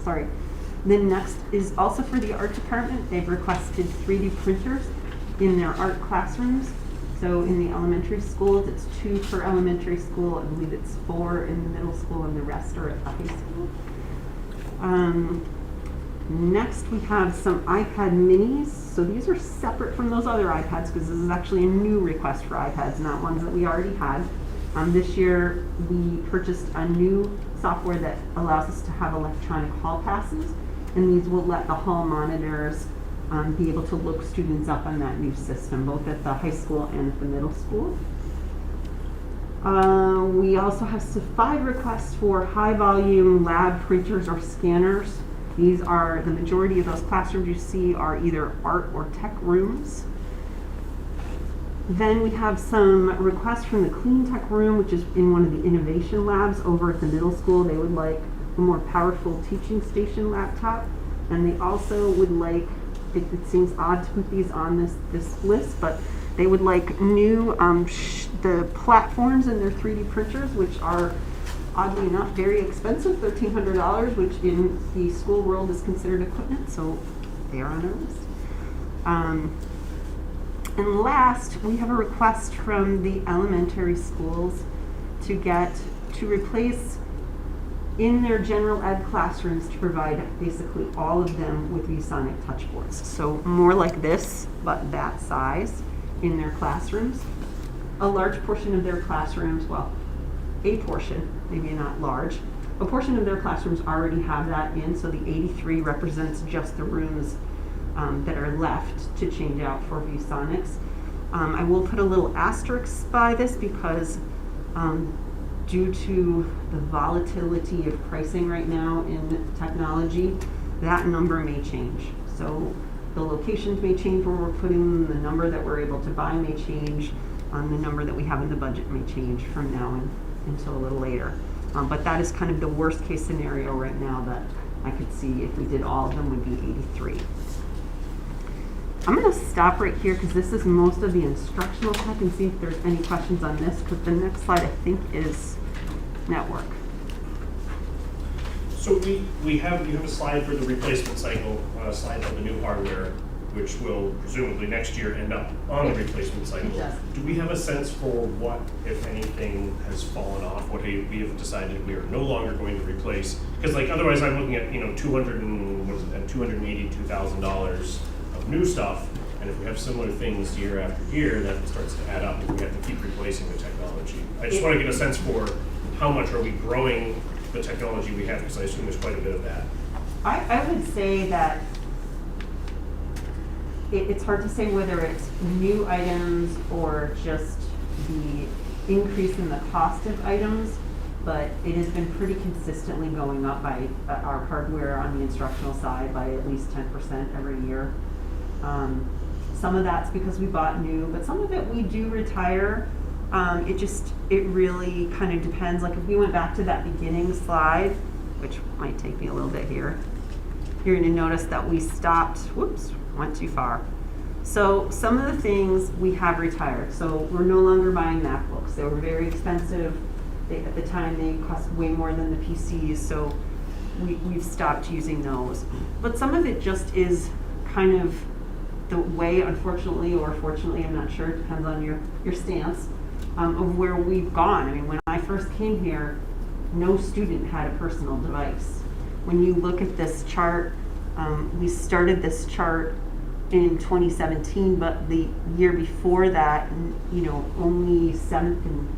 Sorry. Then next is also for the art department. They've requested 3D printers in their art classrooms. So in the elementary schools, it's 2 per elementary school. I believe it's 4 in the middle school, and the rest are at the high school. Next, we have some iPad minis. So these are separate from those other iPads because this is actually a new request for iPads, not ones that we already had. This year, we purchased a new software that allows us to have electronic hall passes, and these will let the hall monitors be able to look students up on that new system, both at the high school and at the middle school. We also have 5 requests for high volume lab printers or scanners. These are, the majority of those classrooms you see are either art or tech rooms. Then we have some requests from the clean tech room, which is in one of the innovation labs over at the middle school. They would like a more powerful teaching station laptop, and they also would like, it seems odd to put these on this list, but they would like new the platforms in their 3D printers, which are oddly enough very expensive, $1,300, which in the school world is considered equipment, so they are on our list. And last, we have a request from the elementary schools to replace in their general ed classrooms to provide basically all of them with ViewSonic touchboards. So more like this, but that size in their classrooms. A large portion of their classrooms, well, a portion, maybe not large, a portion of their classrooms already have that in, so the 83 represents just the rooms that are left to change out for ViewSonics. I will put a little asterisk by this because due to the volatility of pricing right now in technology, that number may change. So the locations may change where we're putting them, the number that we're able to buy may change, the number that we have in the budget may change from now until a little later. But that is kind of the worst case scenario right now that I could see if we did all of them would be 83. I'm going to stop right here because this is most of the instructional tech and see if there's any questions on this, because the next slide I think is network. So you have a slide for the replacement cycle, a slide on the new hardware, which will presumably next year end up on the replacement cycle. It does. Do we have a sense for what, if anything, has fallen off? What we have decided we are no longer going to replace? Because like otherwise, I'm looking at $282,000 of new stuff, and if we have similar things year after year, that starts to add up. And we have to keep replacing the technology. I just want to get a sense for how much are we growing the technology we have, because I assume there's quite a bit of that. I would say that it's hard to say whether it's new items or just the increase in the cost of items, but it has been pretty consistently going up by our hardware on the instructional side by at least 10% every year. Some of that's because we bought new, but some of it we do retire. It really kind of depends. Like if we went back to that beginning slide, which might take me a little bit here, you're going to notice that we stopped, whoops, went too far. So some of the things we have retired. So we're no longer buying MacBooks. They were very expensive. At the time, they cost way more than the PCs, so we've stopped using those. But some of it just is kind of the way, unfortunately or fortunately, I'm not sure, it depends on your stance, of where we've gone. I mean, when I first came here, no student had a personal device. When you look at this chart, we started this chart in 2017, but the year before that, only 7th and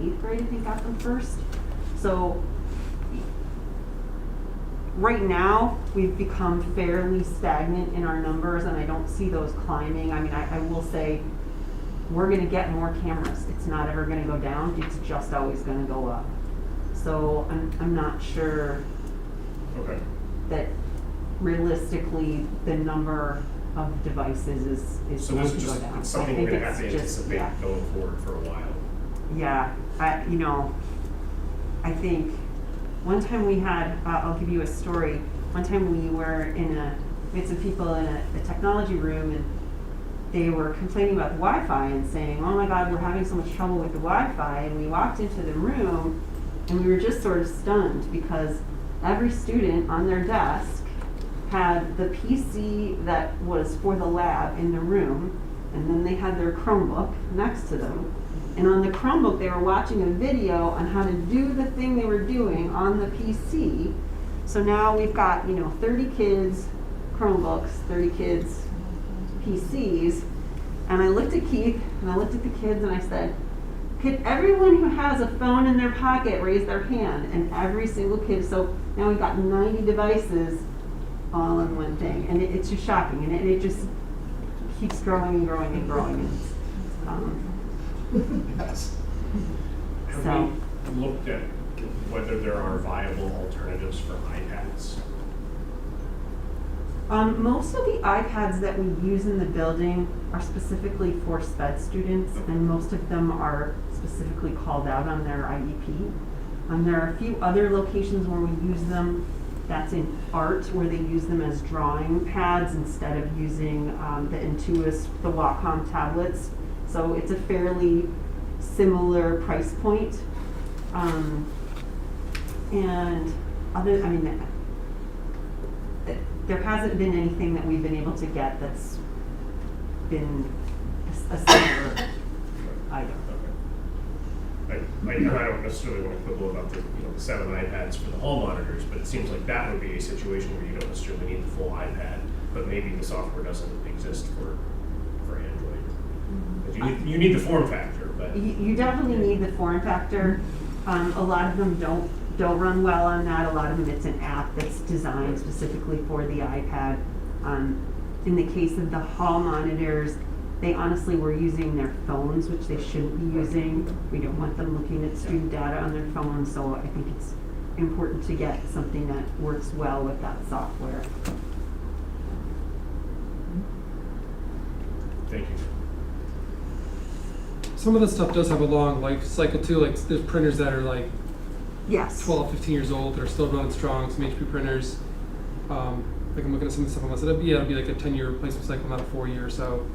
8th grade, I think, got them first. So right now, we've become fairly stagnant in our numbers, and I don't see those climbing. I mean, I will say we're going to get more cameras. It's not ever going to go down. It's just always going to go up. So I'm not sure that realistically the number of devices is So going this to is go just down. it's something I think we're going to have to it's just- anticipate yeah. going forward for a while. Yeah, I think one time we had, I'll give you a story. One time we had some people in a technology room, and they were complaining about the Wi-Fi and saying, oh my God, we're having so much trouble with the Wi-Fi. And we walked into the room and we were just sort of stunned because every student on their desk had the PC that was for the lab in the room, and then they had their Chromebook next to them. And on the Chromebook, they were watching a video on how to do the thing they were doing on the PC. So now we've got, 30 kids Chromebooks, 30 kids PCs. And I looked at Keith and I looked at the kids and I said, could everyone who has a phone in their pocket raise their hand? And every single kid, so now we've got 90 devices all in one thing. And it's just shocking. And it just keeps growing and growing and growing. Yes. Have we looked at whether there are viable alternatives for iPads? Most of the iPads that we use in the building are specifically for SPED students, and most of them are specifically called out on their IEP. There are a few other locations where we use them. That's in art, where they use them as drawing pads instead of using the Intuos, the Wacom tablets. So it's a fairly similar price point. There hasn't been anything that we've been able to get that's been a similar item. Okay. I don't necessarily want to quibble about the 7 iPads for the hall monitors, but it seems like that would be a situation where you don't necessarily need the full iPad, but maybe the software doesn't exist for Android. But you need the form factor, but You definitely need the form factor. A lot of them don't run well on that. A lot of them, it's an app that's designed specifically for the iPad. In the case of the hall monitors, they honestly were using their phones, which they shouldn't be using. We don't want them looking at student data on their phones, so I think it's important to get something that works well with that software. thank you. Some of the stuff does have a long life cycle too, like there's printers that are like Yes. 12, 15 years old that are still running strong, some HP printers. Like I'm looking at some of the stuff on my side, it'll be like a 10-year replacement cycle, not a 4-year. So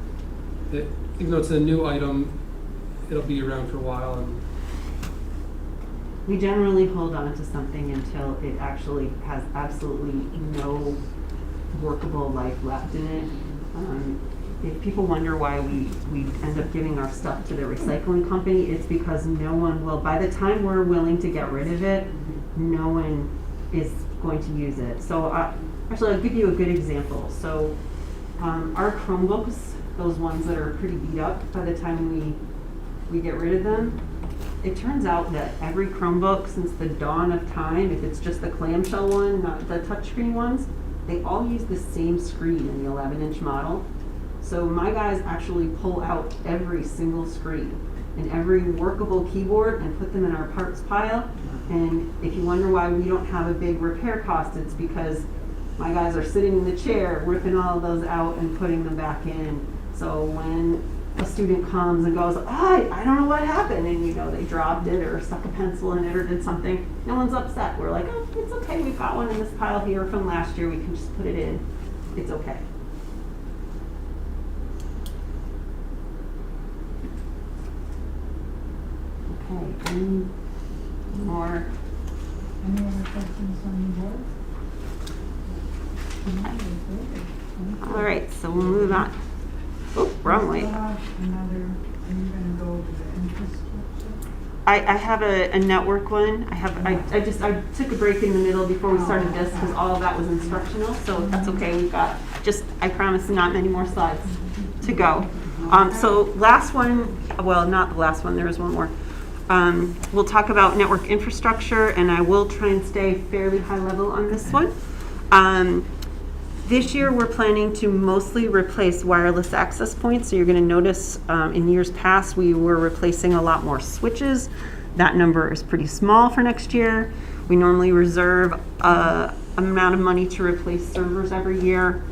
even though it's a new item, it'll be around for a while. And We generally hold on to something until it actually has absolutely no workable life left in it. If people wonder why we end up giving our stuff to the recycling company, it's because no one will, by the time we're willing to get rid of it, no one is going to use it. So actually, I'll give you a good example. So our Chromebooks, those ones that are pretty beat up, by the time we get rid of them, it turns out that every Chromebook since the dawn of time, if it's just the clamshell one, not the touchscreen ones, they all use the same screen in the 11-inch model. So my guys actually pull out every single screen and every workable keyboard and put them in our parts pile. And if you wonder why we don't have a big repair cost, it's because my guys are sitting in the chair, ripping all of those out and putting them back in. So when a student comes and goes, I don't know what happened, and they dropped it or stuck a pencil in it or did something, no one's upset. We're like, oh, it's okay, we've got one in this pile here from last year, we can just put it in, it's okay. Okay, any more? Any other questions on the board? All right, so we'll move on. Oh, wrong way. Are you gonna go to the infrastructure? I have a network one. I took a break in the middle before we started this because all of that was instructional, so that's okay. We've got I promise, not many more slides to go. So last one, well, not the last one, there is one more. We'll talk about network infrastructure, and I will try and stay fairly high level on this one. This year, we're planning to mostly replace wireless access points. So you're going to notice in years past, we were replacing a lot more switches. That number is pretty small for next year. We normally reserve an amount of money to replace servers every year.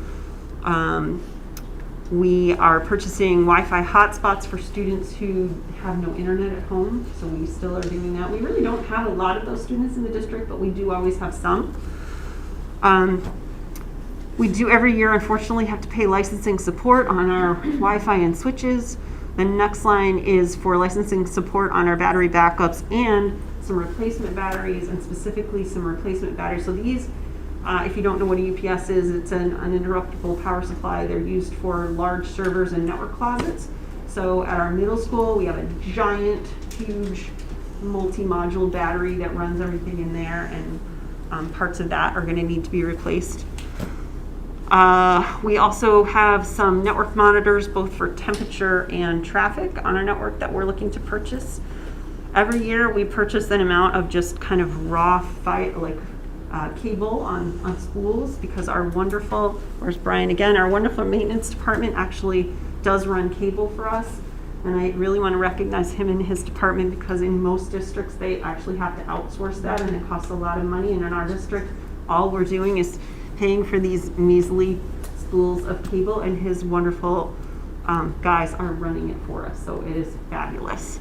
We are purchasing Wi-Fi hotspots for students who have no internet at home. So we still are doing that. We really don't have a lot of those students in the district, but we do always have some. We do every year, unfortunately, have to pay licensing support on our Wi-Fi and switches. The next line is for licensing support on our battery backups and some replacement batteries, and specifically some replacement batteries. So these, if you don't know what a UPS is, it's an uninterruptible power supply. They're used for large servers and network closets. So at our middle school, we have a giant, huge, multi-module battery that runs everything in there, and parts of that are going to need to be replaced. We also have some network monitors, both for temperature and traffic on our network, that we're looking to purchase. Every year we purchase an amount of just kind of raw cable on schools, because our wonderful, where's Brian again, our wonderful maintenance department actually does run cable for us. And I really want to recognize him and his department, because in most districts they actually have to outsource that, and it costs a lot of money. And in our district, all we're doing is paying for these measly spools of cable, and his wonderful guys are running it for us, so it is fabulous.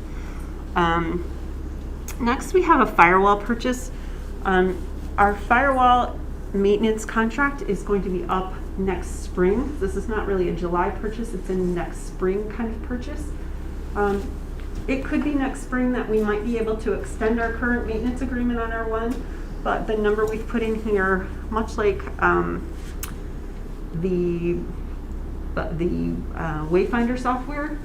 Next, we have a firewall purchase. Our firewall maintenance contract is going to be up next spring. This is not really a July purchase, it's a next spring kind of purchase. It could be next spring that we might be able to extend our current maintenance agreement on our one. But the number we've put in here, much like the Wayfinder software,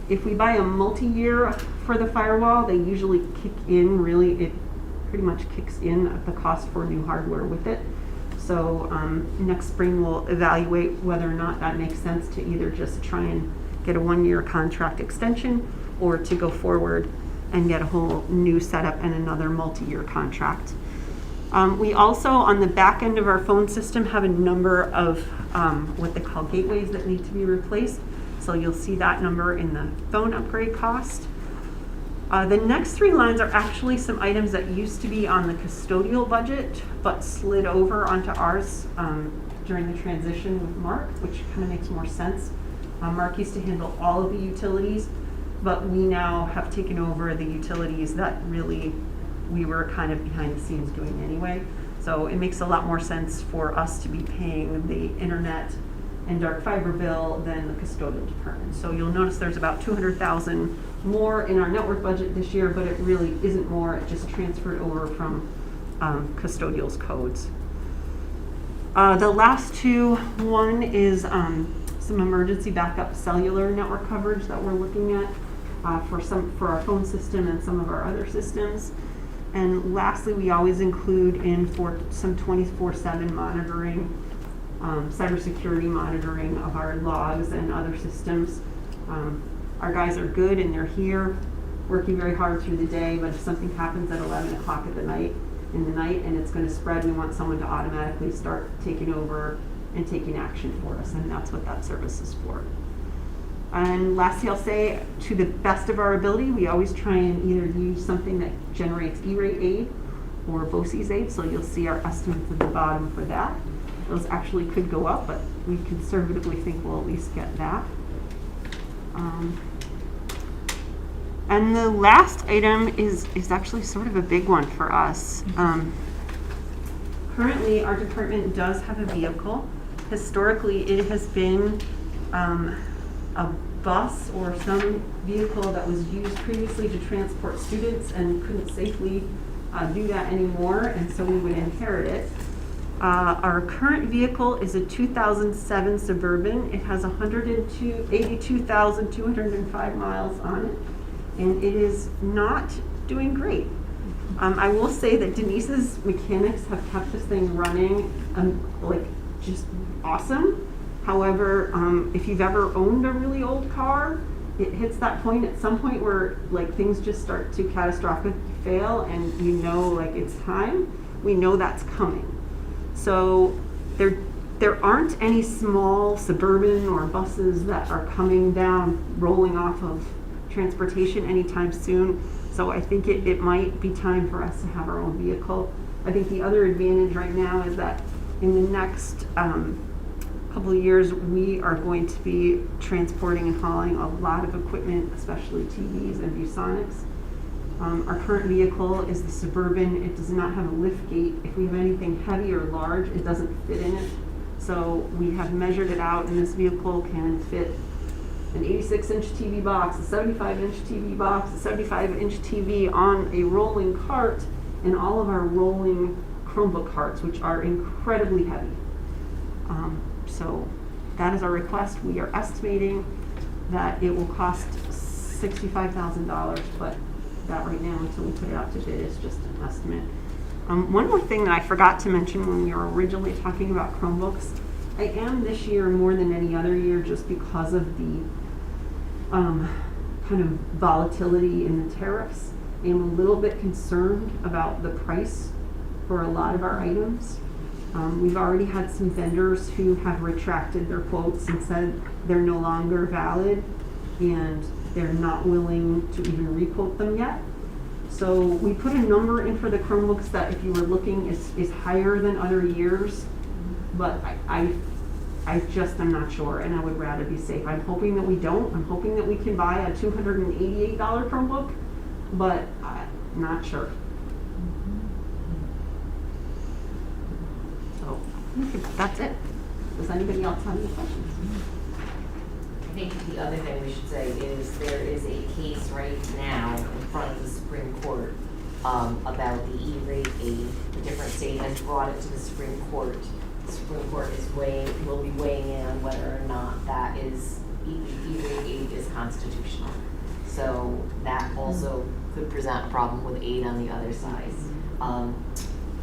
If we buy a multi-year for the firewall, they usually kick in it pretty much kicks in at the cost for new hardware with it. So next spring we'll evaluate whether or not that makes sense to either just try and get a 1-year contract extension or to go forward and get a whole new setup and another multi-year contract. We also, on the back end of our phone system, have a number of what they call gateways that need to be replaced. So you'll see that number in the phone upgrade cost. The next 3 lines are actually some items that used to be on the custodial budget, but slid over onto ours during the transition with Mark, which kind of makes more sense. Mark used to handle all of the utilities, but we now have taken over the utilities that really we were kind of behind the scenes doing anyway. So it makes a lot more sense for us to be paying the internet and dark fiber bill than the custodial department. So you'll notice there's about $200,000 more in our network budget this year, but it really isn't more. It just transferred over from custodial's codes. The last 2, one is some emergency backup cellular network coverage that we're looking at for our phone system and some of our other systems. And lastly, we always include in for some 24/7 monitoring, cybersecurity monitoring of our logs and other systems. Our guys are good and they're here working very hard through the day, but if something happens at 11 o'clock in the night and it's going to spread, we want someone to automatically start taking over and taking action for us, and that's what that service is for. And lastly, I'll say, to the best of our ability, we always try and either use something that generates E-rate aid or BOCES aid, so you'll see our estimates at the bottom for that. Those actually could go up, but we conservatively think we'll at least get that. And the last item is actually sort of a big one for us. Currently, our department does have a vehicle. Historically, it has been a bus or some vehicle that was used previously to transport students and couldn't safely do that anymore, and so we would inherit it. Our current vehicle is a 2007 Suburban. It has 82,205 miles on it, and it is not doing great. I will say that Denise's mechanics have kept this thing running like just awesome. However, if you've ever owned a really old car, it hits that point at some point where like things just start to catastrophically fail, and you know like it's time. We know that's coming. So there aren't any small Suburban or buses that are coming down, rolling off of transportation anytime soon. So I think it might be time for us to have our own vehicle. I think the other advantage right now is that in the next couple of years, we are going to be transporting and hauling a lot of equipment, especially TVs and ViewSonics. Our current vehicle is the Suburban. It does not have a lift gate. If we have anything heavy or large, it doesn't fit in it. So we have measured it out, and this vehicle can fit an 86-inch TV box, a 75-inch TV box, a 75-inch TV on a rolling cart, and all of our rolling Chromebook carts, which are incredibly heavy. So that is our request. We are estimating that it will cost $65,000, but that right now, until we put it out to bid, is just an estimate. One more thing that I forgot to mention when we were originally talking about Chromebooks, I am this year more than any other year, just because of the kind of volatility in the tariffs. I am a little bit concerned about the price for a lot of our items. We've already had some vendors who have retracted their quotes and said they're no longer valid and they're not willing to even requote them yet. So we put a number in for the Chromebooks that, if you were looking, is higher than other years, but I just am not sure, and I would rather be safe. I'm hoping that we don't. I'm hoping that we can buy a $288 Chromebook, but I'm not sure. So that's it. Does anybody else have any questions? I think the other thing we should say is there is a case right now in front of the Supreme Court about the E-rate aid. A different state has brought it to the Supreme Court. The Supreme Court will be weighing in on whether or not that is either aid is constitutional. So that also could present a problem with aid on the other side.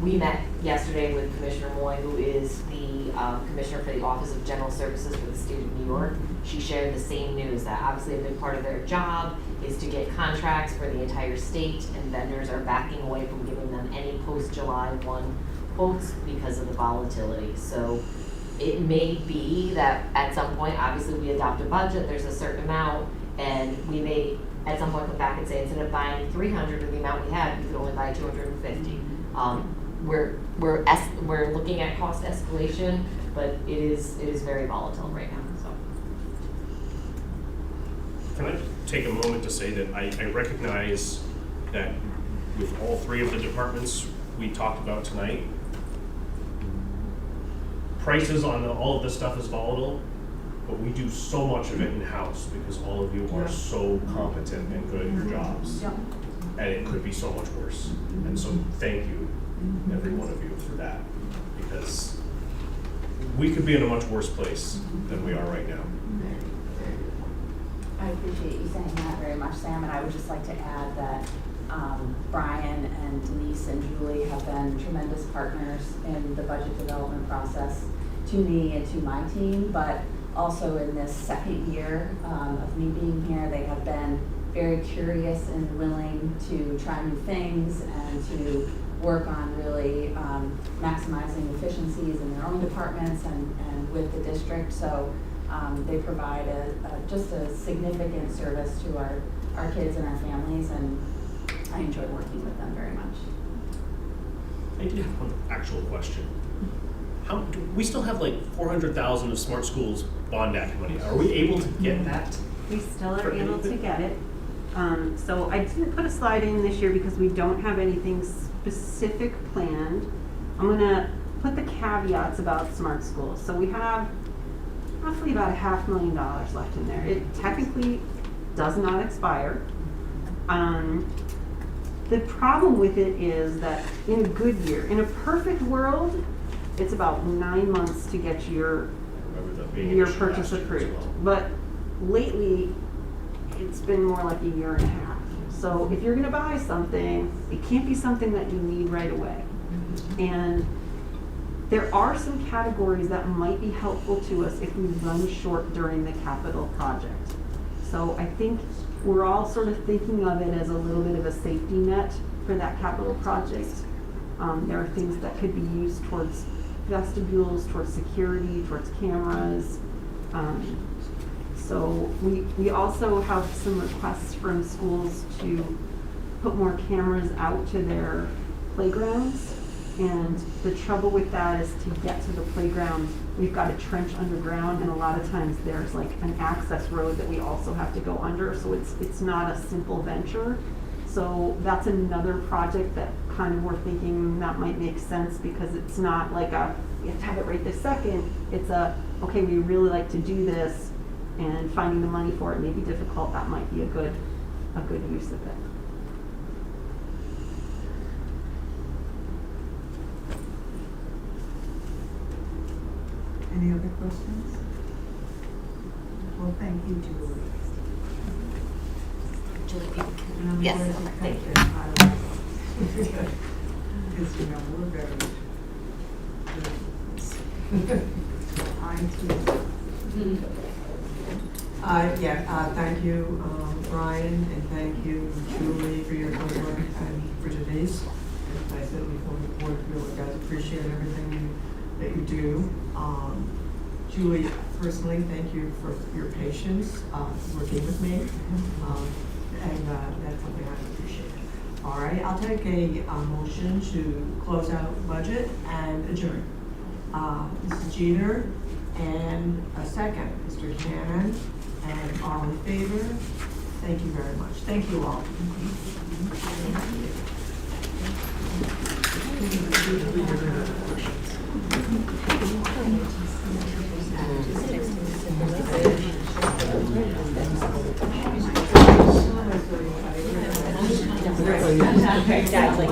We met yesterday with Commissioner Moy, who is the Commissioner for the Office of General Services for the state of New York. She shared the same news, that obviously a big part of their job is to get contracts for the entire state, and vendors are backing away from giving them any post-July 1 quotes because of the volatility. So it may be that at some point, obviously we adopt a budget, there's a certain amount, and we may at some point come back and say, instead of buying 300 of the amount we had, we could only buy 250. We're looking at cost escalation, but it is very volatile right now. So. Can I take a moment to say that I recognize that with all three of the departments we talked about tonight, prices on all of this stuff is volatile, but we do so much of it in-house because all of you are so competent and good at your jobs. Yeah. And it could be so much worse. And so thank you, every one of you, for that. Because we could be in a much worse place than we are right now. I appreciate you saying that very much, Sam, and I would just like to add that Brian and Denise and Julie have been tremendous partners in the budget development process to me and to my team, but also in this second year of me being here, they have been very curious and willing to try new things and to work on really maximizing efficiencies in their own departments and with the district. So they provide just a significant service to our kids and our families, and I enjoy working with them very much. I do have one actual question. We still have like 400,000 of Smart Schools Bond Act money. Are we able to get that? We still For are able to anything? get it. So I didn't put a slide in this year because we don't have anything specific planned. I'm gonna put the caveats about Smart Schools. So we have roughly about $500,000 left in there. It technically does not expire. The problem with it is that in a good year, in a perfect world, it's about 9 months to get your purchase approved. But lately, it's been more like a year and a half. So if you're gonna buy something, it can't be something that you need right away. And there are some categories that might be helpful to us if we run short during the capital project. So I think we're all sort of thinking of it as a little bit of a safety net for that capital project. There are things that could be used towards vestibules, towards security, towards cameras. So we also have some requests from schools to put more cameras out to their playgrounds. And the trouble with that is to get to the playground, we've got a trench underground, and a lot of times there's like an access road that we also have to go under, so it's not a simple venture. So that's another project that kind of we're thinking that might make sense, because it's not like you have to have it right this second. It's okay, we really like to do this, and finding the money for it may be difficult. That might be a good use of it. Any other questions? Well, thank you, Julie. Julie, And I'm yes, glad you thank cut you. that highlight. Because, we're very thank you, Brian, and thank you, Julie, for your good work, and for Denise. I said before, the board really does appreciate everything that you do. Julie, personally, thank you for your patience working with me, and that's something I appreciate. All right, I'll take a motion to close out budget and adjourn. Mrs. Jeter, and a second, Mr. Cannon, and all in favor? Thank you very much. Thank you all. Exactly.